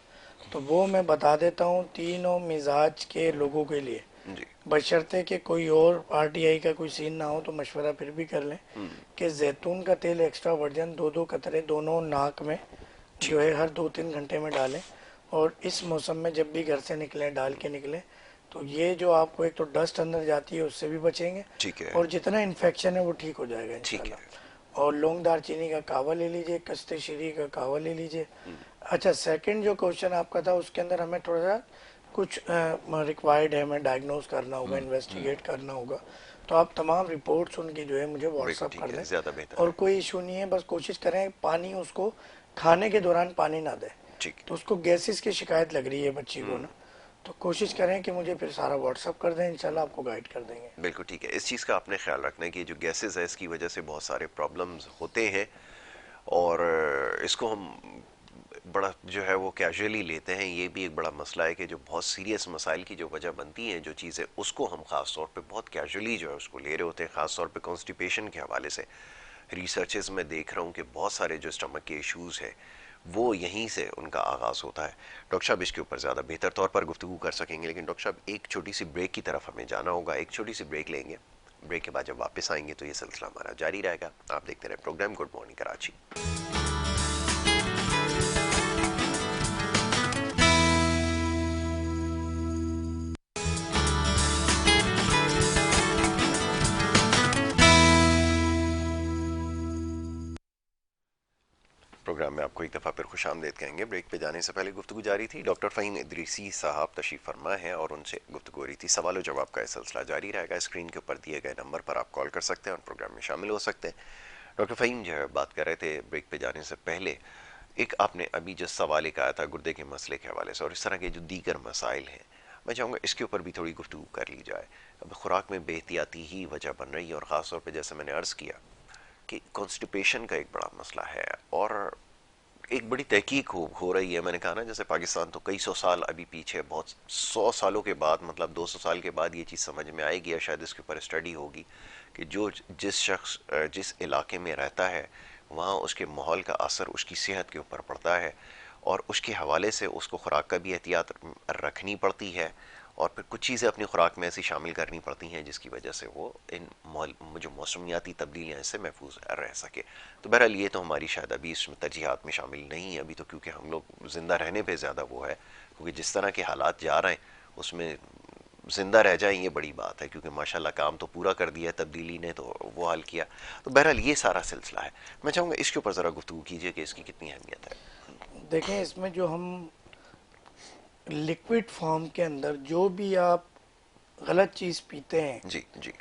तो वो मैं बता देता हूँ तीनों मिजाज के लोगों के लिए, जी। बशर्ते कि कोई और आरटीआई का कोई सीन ना हो तो मशवरा फिर भी कर लें कि जैतून का तेल एक्स्ट्रा वर्जन 2-2 कतरे दोनों नाक में जो ठीक है है। हर 2-3 घंटे में डालें। और इस मौसम में जब भी घर से निकलें डाल के निकलें, तो ये जो आपको एक तो डस्ट अंदर जाती है उससे भी बचेंगे ठीक है। और जितना इन्फेक्शन है वो ठीक हो जाएगा ठीक है। इंशाल्लाह। और लौंग दालचीनी का कहवा ले लीजिए, कस्ते शीरी का कहवा ले लीजिए। अच्छा, सेकंड जो क्वेश्चन आपका था उसके अंदर हमें थोड़ा सा कुछ रिक्वायर्ड है, हमें डायग्नोज करना होगा, इन्वेस्टिगेट करना होगा। तो आप तमाम रिपोर्ट्स उनकी जो है मुझे बिल्कुल व्हाट्सअप ठीक कर है, दें। ज़्यादा बेहतर और है। कोई इशू नहीं है, बस कोशिश करें पानी उसको खाने के दौरान पानी ना दें। ठीक तो है। उसको गैसेस की शिकायत लग रही है बच्ची को ना, तो कोशिश करें कि मुझे फिर सारा व्हाट्सअप कर दें, इंशाल्लाह आपको गाइड कर देंगे। बिल्कुल ठीक है। इस चीज़ का आपने ख्याल रखना है कि जो गैसेस है इसकी वजह से बहुत सारे प्रॉब्लम्स होते हैं, और इसको हम बड़ा जो है वो कैजुअली लेते हैं। ये भी एक बड़ा मसला है कि जो बहुत सीरियस मसाइल की जो वजह बनती हैं जो चीज़ें, उसको हम ख़ास तौर पे बहुत कैजुअली जो है उसको ले रहे होते हैं। ख़ास तौर पे कॉन्स्टिपेशन के हवाले से रिसर्चेस में देख रहा हूँ कि बहुत सारे जो स्टमक के इश्यूज़ हैं वो यहीं से उनका आगाज़ होता है। डॉक्टर साहब इसके ऊपर ज़्यादा बेहतर तौर पर गुफ्तगू कर सकेंगे, लेकिन डॉक्टर साहब एक छोटी सी ब्रेक की तरफ हमें जाना होगा। एक छोटी सी ब्रेक लेंगे, ब्रेक के बाद जब वापस आएंगे तो ये सिलसिला हमारा जारी रहेगा। आप देखते रहे programme good morning Karachi. Programme में आपको एक दफ़ा फिर खुश आमदेद कहेंगे। ब्रेक पे जाने से पहले गुफ्तगू जारी थी, डॉक्टर फ़हीम इदरीसी साहब तशरीफ़ फरमा है और उनसे गुफ्तगू हो रही थी। सवाल और जवाब का सिलसिला जारी रहेगा। स्क्रीन के ऊपर दिए गए नंबर पर आप कॉल कर सकते हैं और प्रोग्राम में शामिल हो सकते हैं। डॉक्टर फ़हीम जो है बात कर रहे थे ब्रेक पे जाने से पहले, एक आपने अभी जो सवाल एक आया था गुर्दे के मसले के हवाले से और इस तरह के जो दीगर मसाइल हैं, मैं चाहूँगा इसके ऊपर भी थोड़ी गुफ्तगू कर ली जाए। अब खुराक में बेहतियाती ही वजह बन रही है, और ख़ास तौर पर जैसे मैंने अर्ज़ किया कि कॉन्स्टिपेशन का एक बड़ा मसला है और एक बड़ी तहकीक हो रही है। मैंने कहा ना, जैसे पाकिस्तान तो कई सौ साल अभी पीछे, बहुत 100 सालों के बाद, मतलब 200 साल के बाद ये चीज़ समझ में आएगी या शायद इसके ऊपर स्टडी होगी कि जो जिस शख्स जिस इलाके में रहता है वहाँ उसके माहौल का असर उसकी सेहत के ऊपर पड़ता है, और उसके हवाले से उसको खुराक का भी एहतियात रखनी पड़ती है, और फिर कुछ चीज़ें अपनी खुराक में ऐसी शामिल करनी पड़ती हैं जिसकी वजह से वो इन जो मौसमियाती तब्दीलियाँ इससे महफूज रह सके। तो बहरहाल ये तो हमारी शायद अभी इसमें तरजीहात में शामिल नहीं है अभी तो, क्योंकि हम लोग ज़िंदा रहने पे ज़्यादा वो है, क्योंकि जिस तरह के हालात जा रहे हैं उसमें ज़िंदा रह जाए ये बड़ी बात है, क्योंकि माशाल्लाह काम तो पूरा कर दिया है तब्दीली ने, तो वो हाल किया। तो बहरहाल ये सारा सिलसिला है। मैं चाहूँगा इसके ऊपर ज़रा गुफ्तगू कीजिए कि इसकी कितनी अहमियत है। देखें, इसमें जो हम लिक्विड फॉर्म के अंदर जो भी आप गलत चीज़ पीते हैं जी जी।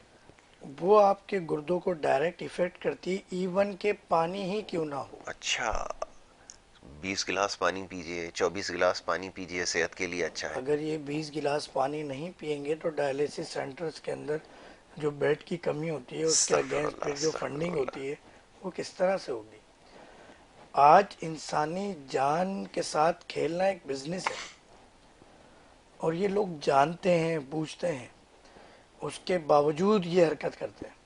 वो आपके गुर्दों को डायरेक्ट इफेक्ट करती है, इवन के पानी ही क्यों ना हो। अच्छा, 20 गिलास पानी पीजिए, 24 गिलास पानी पीजिए, सेहत के लिए अच्छा है। अगर ये 20 गिलास पानी नहीं पियेंगे तो डायलिसिस सेंटर्स के अंदर जो बेड की कमी होती है उसके अगेंस्ट अस्तगफुरुल्लाह, फिर जो फंडिंग अस्तगफुरुल्लाह। होती है वो किस तरह से होगी। आज इंसानी जान के साथ खेलना एक बिजनेस है। और ये लोग जानते हैं, बूझते हैं, उसके बावजूद ये हरकत करते हैं।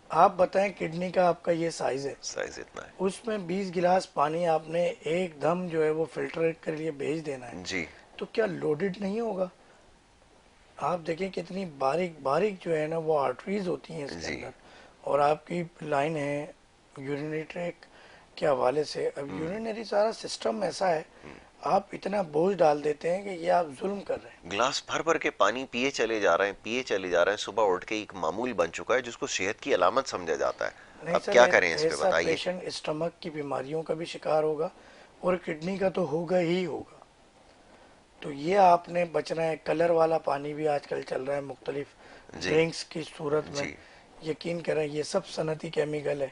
आप बताएं, किडनी का आपका ये साइज है, साइज इतना है। उसमें 20 गिलास पानी आपने एकदम जो है वो फिल्टर के लिए भेज देना है, जी तो क्या लोडेड नहीं होगा? आप देखें कितनी बारीक बारीक जो है ना वो आर्टरीज होती हैं इसके जी। अंदर, और आपकी लाइन है यूरिनरी ट्रैक के हवाले से। अब यूरिनरी सारा सिस्टम ऐसा है, आप इतना बोझ डाल देते हैं कि ये आप जुल्म कर रहे हैं। ग्लास भर भर के पानी पिए चले जा रहे हैं, पिए चले जा रहे हैं, सुबह उठ के एक मामूल बन चुका है जिसको सेहत की अलामत समझा जाता है। नहीं अब सर, क्या करें इस पे ऐसा बताइए। पेशेंट स्टमक की बीमारियों का भी शिकार होगा और किडनी का तो होगा ही होगा। तो ये आपने बचना है। कलर वाला पानी भी आजकल चल रहा है मुख्तलिफ जी ड्रिंक्स की सूरत में, जी। यकीन करें ये सब सनती केमिकल है।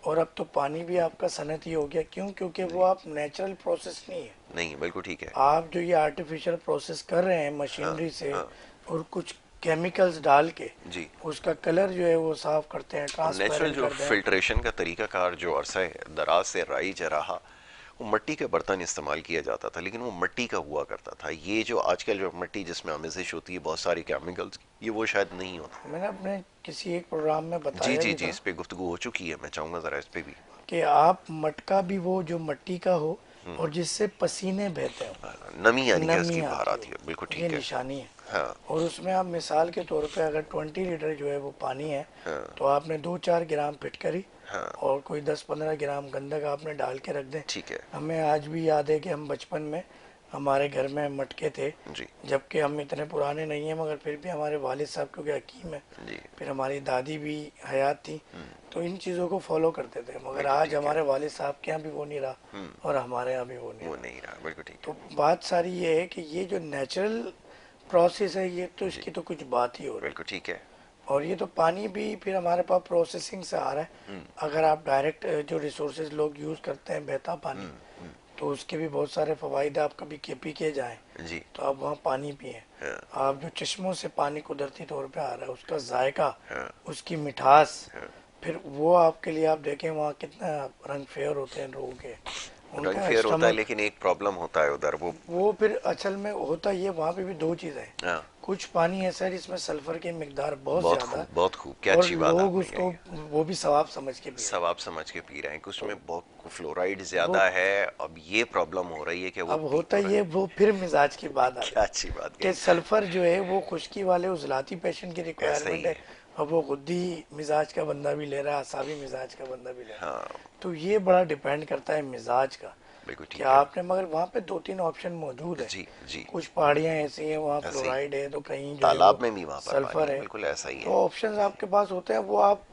और अब तो पानी भी आपका सनती हो गया, क्यों? क्योंकि वो आप नेचुरल प्रोसेस नहीं है। नहीं बिल्कुल ठीक है। आप जो ये आर्टिफिशियल प्रोसेस कर रहे हैं हाँ मशीनरी से हाँ। और कुछ केमिकल्स डाल के जी। उसका कलर जो है वो साफ करते हैं, नेचुरल ट्रांसपेरेंट जो करते हैं। फिल्ट्रेशन का तरीकाकार जो अरसा दराज से राइज रहा, वो मिट्टी के बर्तन इस्तेमाल किया जाता था, लेकिन वो मिट्टी का हुआ करता था। ये जो आजकल जो मिट्टी जिसमें आमेजिश होती है बहुत सारी केमिकल्स, ये वो शायद नहीं होता। मैंने अपने किसी एक प्रोग्राम में जी बताया जी भी जी, था इस पे गुफ्तगू हो चुकी है, मैं चाहूंगा जरा इस पे भी। कि आप मटका भी वो जो मिट्टी का हो और जिससे पसीने बहते हो, नमी यानी कि नमी उसकी बाहर आती आती है, बिल्कुल हो, ये ठीक है। निशानी है। हाँ और उसमें आप मिसाल के तौर पे अगर 20 लीटर जो है वो पानी है, हाँ तो आपने 2-4 ग्राम फिटकरी हाँ। और कोई 10-15 ग्राम गंधक आपने डाल के रख दें। ठीक है। हमें आज भी याद है कि हम बचपन में हमारे घर में मटके थे, जी जबकि हम इतने पुराने नहीं हैं, मगर फिर भी हमारे वालिद साहब क्योंकि हकीम है, जी। फिर हमारी दादी भी हयात थी, तो इन चीज़ों को फॉलो करते थे। मगर बिल्कुल आज ठीक है। हमारे वालिद साहब के यहाँ भी वो नहीं रहा और हमारे यहाँ भी वो नहीं वो रहा। नहीं रहा, बिल्कुल ठीक तो है। बात सारी ये है कि ये जो नेचुरल प्रोसेस है ये तो जी इसकी तो कुछ बात ही हो रही बिल्कुल ठीक है। है। और ये तो पानी भी फिर हमारे पास प्रोसेसिंग से आ रहा है। अगर आप डायरेक्ट जो रिसोर्सेज लोग यूज़ करते हैं बहता पानी, तो उसके भी बहुत सारे फ़वाइद। आप कभी के पी के जाएँ जी तो आप वहाँ पानी पिएं। हाँ आप जो चश्मों से पानी कुदरती तौर पे आ रहा है उसका जायका, हाँ उसकी मिठास, हाँ। फिर वो आपके लिए, आप देखें वहाँ कितना रंग फेयर होते हैं लोगों के, रंग उनका फेयर होता है, स्टमक। लेकिन एक प्रॉब्लम होता है उधर वो फिर असल में होता ये, वहाँ पे भी दो चीज़ें हैं। हाँ। कुछ पानी ऐसा है जिसमें सल्फर की मिकदार बहुत बहुत ज़्यादा खूब है बहुत खूब, क्या और अच्छी बात लोग आपने उसको कही है। वो भी सवाब समझ के पी रहे सब आप समझ के पी रहे हैं कि हैं। उसमें बहुत फ्लोराइड तो वो ज्यादा है। अब ये प्रॉब्लम हो रही है कि वो अब पी होता तो ये, रहे वो फिर मिजाज की बात आ क्या जाती अच्छी बात कि कही। सल्फर जो है वो खुश्की वाले उजलाती पेशेंट की ऐसा ही रिक्वायरमेंट है, है। और वो गुद्दी मिजाज का बंदा भी ले रहा है, असाबी मिजाज का बंदा भी ले रहा है। हाँ तो ये बड़ा डिपेंड करता है मिजाज का बिल्कुल कि ठीक है। आपने, मगर वहाँ पे 2-3 ऑप्शन मौजूद है। जी जी। कुछ पहाड़ियाँ ऐसी हैं वहाँ ऐसे ही फ्लोराइड है, तो कहीं जो है वो तालाब में भी वहां पर पानी सल्फर है, है। बिल्कुल ऐसा ही तो है। ऑप्शंस आपके पास होते हैं, वो आप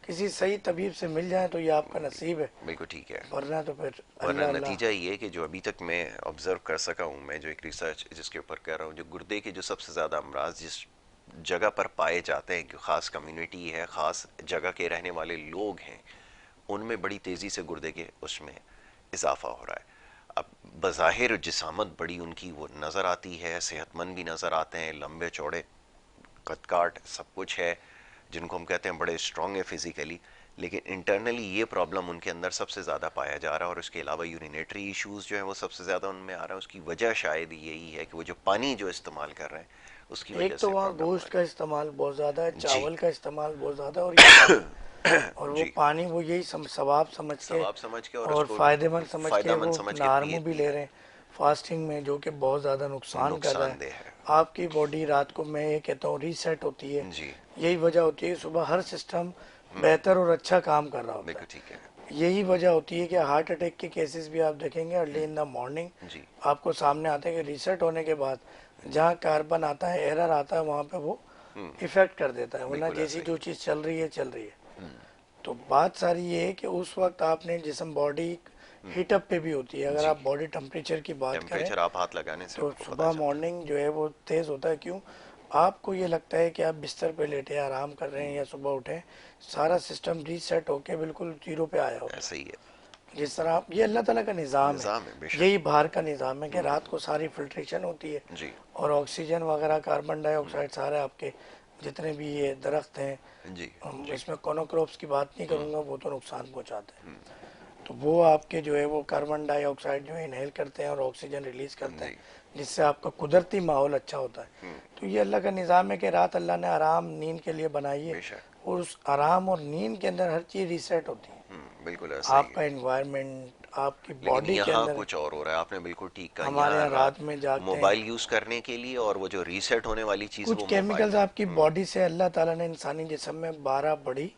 किसी सही तबीब से मिल जाए तो ये आपका नसीब है, बिल्कुल ठीक है। वरना तो फिर वरना अल्लाह अल्लाह। नतीजा ये है कि जो अभी तक मैं ऑब्जर्व कर सका हूँ, मैं जो एक रिसर्च जिसके ऊपर कर रहा हूँ, जो गुर्दे के जो सबसे ज़्यादा अमराज जिस जगह पर पाए जाते हैं, कि ख़ास कम्युनिटी है, ख़ास जगह के रहने वाले लोग हैं, उनमें बड़ी तेज़ी से गुर्दे के उसमें इजाफा हो रहा है। अब बज़ाहिर जिसामत बड़ी उनकी वो नज़र आती है, सेहतमंद भी नज़र आते हैं, लंबे चौड़े कद काट सब कुछ है, जिनको हम कहते हैं बड़े स्ट्रॉन्ग है फिजिकली, लेकिन इंटरनली ये प्रॉब्लम उनके अंदर सबसे ज़्यादा पाया जा रहा है। और उसके अलावा यूरिनेटरी इश्यूज जो है वो सबसे ज़्यादा उनमें आ रहा है। उसकी वजह शायद यही है कि वो जो पानी जो इस्तेमाल कर रहे हैं उसकी वजह एक तो से वहाँ प्रॉब्लम हो गोश्त का रही इस्तेमाल बहुत ज़्यादा है, है। जी चावल का इस्तेमाल बहुत ज़्यादा है, और ये पानी, और वो जी। पानी वो यही सवाब समझ के सवाब समझ के और और उसको फ़ायदेमंद समझ के फ़ायदा मंद वो समझ के नारमू पिए भी पी ले रहे रहे हैं फास्टिंग में, जो कि बहुत ज़्यादा हैं। नुकसान कर रहा है। नुकसानदेह है। आपकी बॉडी रात को, मैं ये कहता हूँ, रीसेट होती है। जी यही वजह होती है कि सुबह हर सिस्टम बेहतर और अच्छा काम कर रहा होता बिल्कुल है। ठीक है। यही वजह होती है कि हार्ट अटैक के केसेस भी आप देखेंगे अर्ली इन द मॉर्निंग जी आपको सामने आते हैं कि रीसेट होने के बाद जहाँ कार्बन आता है, एरर आता है, वहाँ पे वो इफेक्ट कर देता है, वरना बिल्कुल जैसी ऐसा ही जो है। चीज़ चल रही है चल रही है। तो बात सारी ये है कि उस वक्त आपने जिसम बॉडी हीटअप पे भी होती है। अगर जी। आप बॉडी टेम्परेचर की बात करें टेम्परेचर आप हाथ लगाने से तो आपको पता सुबह चलता है। मॉर्निंग जो है वो तेज़ होता है। क्यों? आपको ये लगता है कि आप बिस्तर पे लेटे आराम कर रहे हैं या सुबह उठे, सारा सिस्टम रीसेट होके बिल्कुल जीरो पे आया होता ऐसा ही है। है। जिस तरह ये अल्लाह ताला का निज़ाम है, निज़ाम है बेशक। यही बाहर का निज़ाम है कि रात को सारी फिल्ट्रेशन होती है जी और ऑक्सीजन वगैरह, कार्बन डाइऑक्साइड, सारे आपके जितने भी ये दरख्त हैं, जी हम जी। इसमें कोनोक्रॉप्स की बात नहीं करूँगा, वो तो नुकसान पहुँचाते हैं। तो वो आपके जो है वो कार्बन डाइऑक्साइड जो है इनहेल करते हैं और ऑक्सीजन रिलीज करते हैं, जिससे आपका कुदरती माहौल अच्छा होता है। तो ये अल्लाह का निज़ाम है कि रात अल्लाह ने आराम नींद के लिए बनाई है, बेशक। और उस आराम और नींद के अंदर हर चीज़ रीसेट होती है। बिल्कुल ऐसा ही है। आपका एनवायरनमेंट, आपकी लेकिन बॉडी के यहाँ अंदर। कुछ और हो रहा है, आपने बिल्कुल ठीक कहा। हमारे यहाँ यहाँ रात में जागते हैं, मोबाइल यूज करने के लिए और वो जो रीसेट होने वाली चीज कुछ वो मोबाइल केमिकल्स है। आपकी बॉडी से अल्लाह ताला ने इंसानी जिस्म में 12 बड़ी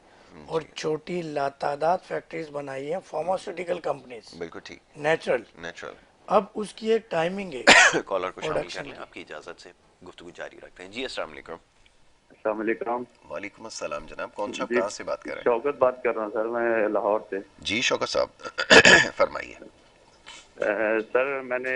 और जी छोटी लातादाद फैक्ट्रीज बनाई हैं, फार्मास्यूटिकल कंपनीज, बिल्कुल ठीक। नेचुरल। नेचुरल। अब उसकी एक टाइमिंग है कॉलर को शामिल कर प्रोडक्शन लें की। आपकी इजाजत से, गुफ्तगू जारी रखते हैं जी। अस्सलाम वालेकुम। अस्सलाम वालेकुम वालेकुम अस्सलाम जनाब, कौन सा, जी। कहाँ से बात कर रहे हैं? शौकत बात कर रहा हूँ सर, मैं लाहौर से। जी शौकत साहब फरमाइए। सर मैंने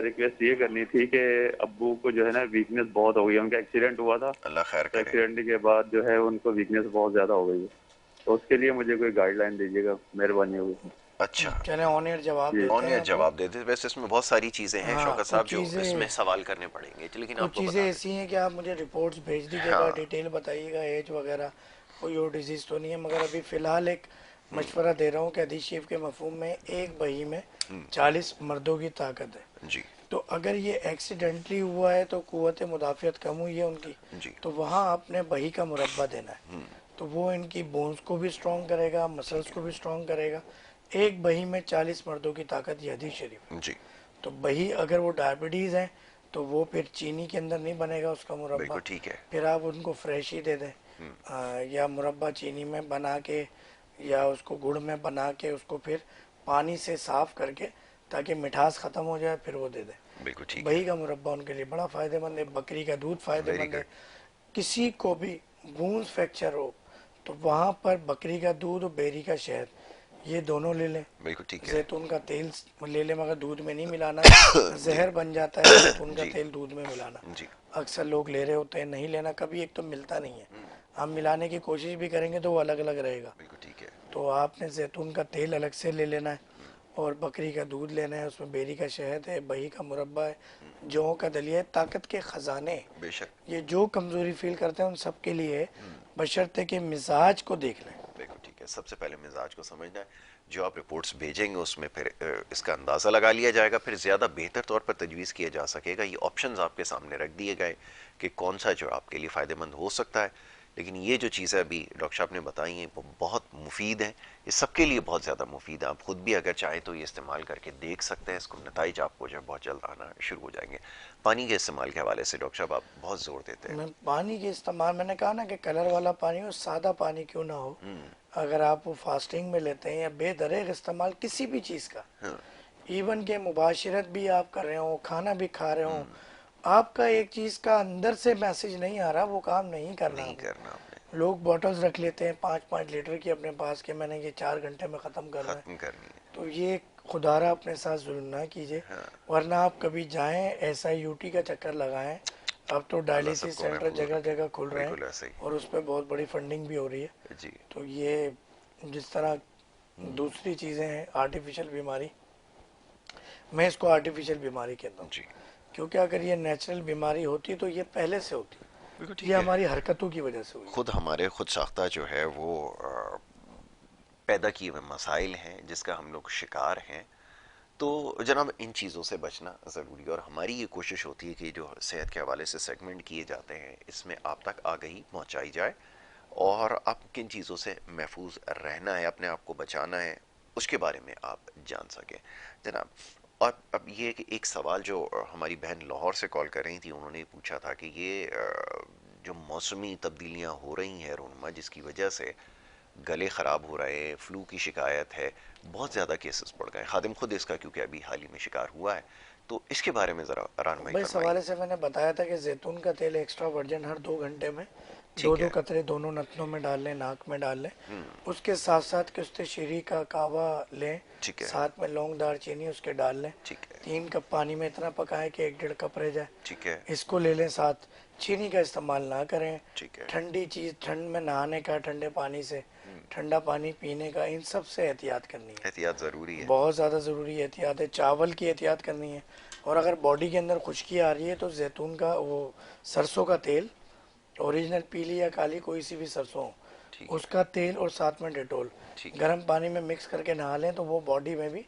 रिक्वेस्ट ये करनी थी कि अब्बू को जो है ना वीकनेस बहुत हो गई है, उनका एक्सीडेंट हुआ था। अल्लाह खैर तो करे। एक्सीडेंट के बाद जो है उनको वीकनेस बहुत ज्यादा हो गई है, तो उसके लिए मुझे कोई गाइडलाइन दीजिएगा, मेहरबानी होगी। अच्छा, चले ऑन एयर जवाब जी देते कौन हैं ये आपको। जवाब देते? वैसे इसमें बहुत सारी चीजें हैं हाँ, शौकत कुछ साहब जो चीज़ें इसमें सवाल करने पड़ेंगे, लेकिन कुछ आपको चीज़ें बता दें। ऐसी हैं कि आप मुझे रिपोर्ट्स भेज दीजिएगा, हाँ डिटेल बताइएगा, एज वगैरह, कोई और डिजीज़ तो नहीं है। मगर अभी फ़िलहाल एक मशवरा दे रहा हूँ कि हदीस शरीफ के मफहूम में एक बही में 40 मर्दों की ताकत है। जी तो अगर ये एक्सीडेंटली हुआ है तो कुव्वत मुदाफ़ियत कम हुई है उनकी, जी तो वहाँ आपने बही का मुरब्बा देना है। तो वो इनकी बोन्स को भी स्ट्रॉन्ग करेगा, मसल्स को भी स्ट्रॉन्ग करेगा। एक बही में 40 मर्दों की ताकत, ये हदीस शरीफ है। जी तो वही अगर वो डायबिटीज़ है तो वो फिर चीनी के अंदर नहीं बनेगा उसका मुरब्बा, बिल्कुल ठीक है। फिर आप उनको फ्रेश ही दे दें। या मुरब्बा चीनी में बना के या उसको गुड़ में बना के उसको फिर पानी से साफ करके, ताकि मिठास ख़त्म हो जाए, फिर वो दे दें। बिल्कुल तो ठीक है। वही का मुरब्बा उनके लिए बड़ा फ़ायदेमंद है। बकरी का दूध वेरी फ़ायदेमंद है। गुड। किसी को भी बोन्स फ्रैक्चर हो तो वहाँ पर बकरी का दूध और बेरी का शहद, ये दोनों ले लें। बिल्कुल ठीक है। जैतून का तेल ले लें, मगर दूध में नहीं मिलाना है, जी जहर बन जाता है जैतून का जी तेल दूध में मिलाना। जी अक्सर लोग ले रहे होते हैं, नहीं लेना कभी, एक तो मिलता नहीं है। हम मिलाने की कोशिश भी करेंगे तो वो अलग अलग रहेगा। बिल्कुल ठीक है। तो आपने जैतून का तेल अलग से ले लेना है, और बकरी का दूध लेना है, उसमें बेरी का शहद है, बही का मुरब्बा है, जौ का दलिया है, ताकत के ख़जाने। बेशक। ये जो कमज़ोरी फील करते हैं उन सब के लिए है, बशर्ते के मिजाज को देख लें। बिल्कुल ठीक है। सबसे पहले मिजाज को समझना है। जो आप रिपोर्ट्स भेजेंगे उसमें फिर इसका अंदाज़ा लगा लिया जाएगा, फिर ज़्यादा बेहतर तौर पर तजवीज़ किया जा सकेगा। ये ऑप्शंस आपके सामने रख दिए गए कि कौन सा जो आपके लिए फ़ायदेमंद हो सकता है। लेकिन ये जो चीज़ें अभी डॉक्टर साहब ने बताई हैं वो बहुत मुफीद हैं, ये सबके लिए बहुत ज़्यादा मुफीद है। आप खुद भी अगर चाहें तो ये इस्तेमाल करके देख सकते हैं, इसको नताइज आपको जो है बहुत जल्द आना शुरू हो जाएंगे। पानी के इस्तेमाल के हवाले से डॉक्टर साहब आप बहुत ज़ोर देते हैं। मैं पानी के इस्तेमाल, मैंने कहा ना कि कलर वाला पानी हो, सादा पानी क्यों ना हो, अगर आप वो फास्टिंग में लेते हैं या बेदरेग इस्तेमाल किसी भी चीज़ का, हाँ इवन के मुबाशिरत भी आप कर रहे हो, खाना भी खा रहे हो, आपका एक चीज़ का अंदर से मैसेज नहीं आ रहा, वो काम नहीं करना नहीं आपने। करना आपने, लोग बॉटल्स रख लेते हैं 5-5 लीटर की अपने पास के, मैंने ये 4 घंटे में ख़त्म करना है। ख़त्म करनी है। तो ये खुदारा अपने साथ जुल्म ना कीजिए, वरना आप कभी जाएं SIUT का चक्कर लगाएं। अब तो अल्लाह डायलिसिस सबको सेंटर महफूज जगह रखे। जगह खुल रहे हैं, बिल्कुल ऐसे ही। और उस पर बहुत बड़ी फंडिंग भी हो रही है। जी तो ये जिस तरह दूसरी चीज़ें हैं, आर्टिफिशियल बीमारी, मैं इसको आर्टिफिशियल बीमारी कहता हूँ, जी क्योंकि अगर ये नेचुरल बीमारी होती तो ये पहले से होती, बिल्कुल ये ठीक है। हमारी हरकतों की वजह से हुई। खुद हमारे खुद साख्ता जो है वो पैदा किए हुए मसाइल हैं जिसका हम लोग शिकार हैं। तो जनाब इन चीज़ों से बचना ज़रूरी है, और हमारी ये कोशिश होती है कि जो सेहत के हवाले से सेगमेंट किए जाते हैं इसमें आप तक आगाही पहुंचाई जाए, और आप किन चीज़ों से महफूज रहना है, अपने आप को बचाना है, उसके बारे में आप जान सकें जनाब। और अब ये कि एक सवाल जो हमारी बहन लाहौर से कॉल कर रही थी, उन्होंने पूछा था कि ये जो मौसमी तब्दीलियां हो रही हैं रोनमा, जिसकी वजह से गले ख़राब हो रहे हैं, फ्लू की शिकायत है, बहुत ज़्यादा केसेस बढ़ गए। खादिम खुद इसका क्योंकि अभी हाल ही में शिकार हुआ है, तो इसके बारे में ज़रा रानमाई भाई इस फरमाइए। हवाले से मैंने बताया था कि जैतून का तेल एक्स्ट्रा वर्जिन हर 2 घंटे में दो ठीक दो है। कतरे दोनों नथनों में डाल लें, नाक में डाल लें। उसके साथ साथ किस्ते शीरी का कावा लें, ठीक है। साथ में लौंग दालचीनी उसके डाल लें। ठीक है। 3 कप पानी में इतना पकाएं कि 1-1.5 कप रह जाए, ठीक है। इसको ले लें। साथ चीनी का इस्तेमाल ना करें। ठीक है। ठंडी चीज़, ठंड में नहाने का, ठंडे पानी से, ठंडा पानी पीने का, इन सब से एहतियात करनी है। एहतियात ज़रूरी है। बहुत ज़्यादा ज़रूरी एहतियात है। चावल की एहतियात करनी है, और अगर बॉडी के अंदर खुश्की आ रही है तो जैतून का वो सरसों का तेल, ओरिजिनल पीली या काली कोई सी भी सरसों हो, ठीक है। उसका तेल और साथ में डेटोल ठीक है। गर्म पानी में मिक्स करके नहा लें तो वो बॉडी में भी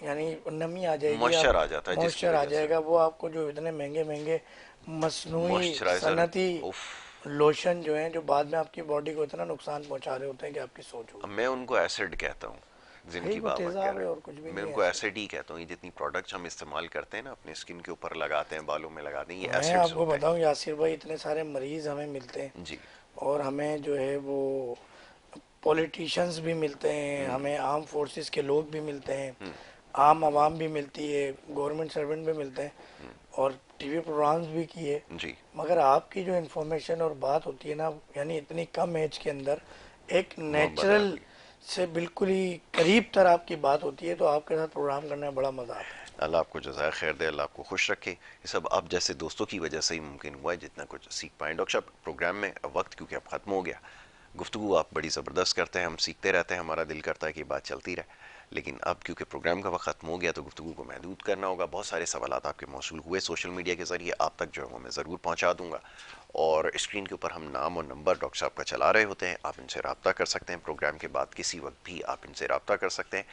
यानी नमी आ जाएगी, मॉइस्चर आ जाता है जिसकी मॉइस्चर आ वजह से जाएगा। वो आपको जो इतने महंगे महंगे मसनूई मॉइस्चराइजर, सनती उफ। लोशन जो हैं जो बाद में आपकी बॉडी को इतना नुकसान पहुंचा रहे होते हैं कि आपकी सोच अब होगी। मैं उनको एसिड कहता हूँ, भाई जिनकी वो बात कह तेजाब रहे है हैं। और कुछ भी मैं नहीं उनको है। एसिड ही कहता हूँ। ये जितनी प्रोडक्ट्स हम इस्तेमाल करते हैं ना, अपने स्किन के ऊपर लगाते हैं, बालों में लगाते हैं, ये मैं एसिड्स आपको होते बताऊं यासिर भाई, इतने सारे मरीज हमें मिलते हैं हैं जी। और हमें जो है वो पॉलिटिशियंस भी मिलते हैं, हमें आर्म फोर्सेस के लोग भी मिलते हैं, आम आवाम भी मिलती है, गवर्नमेंट सर्वेंट भी मिलते हैं और टीवी प्रोग्राम्स भी किए। जी। मगर आपकी जो इन्फॉर्मेशन और बात होती है ना, यानी इतनी कम एज के अंदर एक मोहब्बत है नेचुरल आपकी। से बिल्कुल ही करीब तर आपकी बात होती है, तो आपके साथ प्रोग्राम करने में बड़ा मजा आता है। अल्लाह आपको जज़ाय खैर दे, अल्लाह आपको खुश रखे। ये सब आप जैसे दोस्तों की वजह से ही मुमकिन हुआ है, जितना कुछ सीख पाएँ। डॉक्टर साहब, प्रोग्राम में वक्त क्योंकि अब ख़त्म हो गया, गुफ्तगू आप बड़ी ज़बरदस्त करते हैं, हम सीखते रहते हैं, हमारा दिल करता है कि बात चलती रहे, लेकिन अब क्योंकि प्रोग्राम का वक्त ख़त्म हो गया तो गुफ्तगू को महदूद करना होगा। बहुत सारे सवालात आपके मौसूल हुए सोशल मीडिया के ज़रिए, आप तक जो है वो मैं ज़रूर पहुँचा दूँगा। और स्क्रीन के ऊपर हम नाम और नंबर डॉक्टर साहब का चला रहे होते हैं, आप इनसे रब्ता कर सकते हैं। प्रोग्राम के बाद किसी वक्त भी आप इनसे रब्ता कर सकते हैं।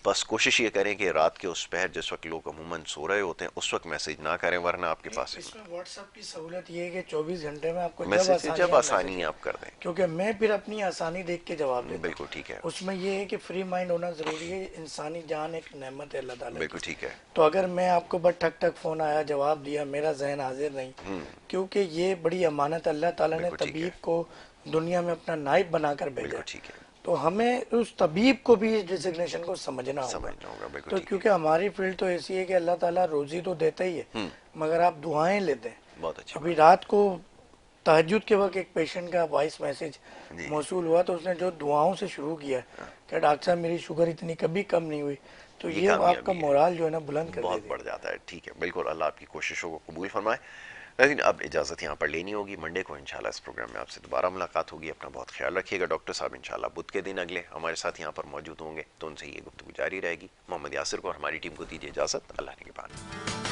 बस कोशिश ये करें कि रात के उस पहर जिस वक्त लोग अमूमन सो रहे होते हैं उस वक्त मैसेज ना करें, वरना आपके पास इसमें व्हाट्सएप की सहूलियत ये है कि 24 घंटे में आपको जब मैसेज आसानी जब आप आसानी मैसेज, आप कर दें। क्योंकि मैं फिर अपनी आसानी देख के जवाब देता बिल्कुल हूँ। ठीक है। उसमें ये है कि फ्री माइंड होना ज़रूरी है। इंसानी जान एक नेमत है अल्लाह ताला की। बिल्कुल ठीक है। तो अगर मैं आपको बस ठक ठक फ़ोन आया जवाब दिया, मेरा जहन हाजिर नहीं, क्योंकि ये बड़ी अमानत अल्लाह ताला ने बिल्कुल ठीक है। तबीब को दुनिया में अपना नाइब बनाकर भेजा बिल्कुल है। ठीक है। तो हमें उस तबीब को भी इस डिजिग्नेशन को समझना होगा। समझना होगा। बिल्कुल तो ठीक है। क्योंकि हमारी फील्ड तो ऐसी है कि अल्लाह ताला रोजी तो देता ही है, मगर आप दुआएं लेते हैं। बहुत अच्छी अभी बात। रात को तहज्जुद के वक्त एक पेशेंट का वॉइस मैसेज जी। मौसूल हुआ, तो उसने जो दुआओं से शुरू किया कि डॉक्टर साहब मेरी शुगर इतनी कभी कम नहीं हुई, तो ये ये आपका कामयाबी है, मोराल जो है ना बुलंद कर बहुत देती है। बढ़ जाता है। ठीक है, बिल्कुल, अल्लाह आपकी कोशिशों को कबूल फरमाए। लेकिन अब इजाज़त यहाँ पर लेनी होगी। मंडे को इंशाल्लाह इस प्रोग्राम में आपसे दोबारा मुलाकात होगी। अपना बहुत ख्याल रखिएगा। डॉक्टर साहब इंशाल्लाह बुध के दिन अगले हमारे साथ यहाँ पर मौजूद होंगे, तो उनसे ये गुफ्तगू जारी रहेगी। मोहम्मद यासिर को और हमारी टीम को दीजिए इजाज़त। अल्लाह ने के बाद।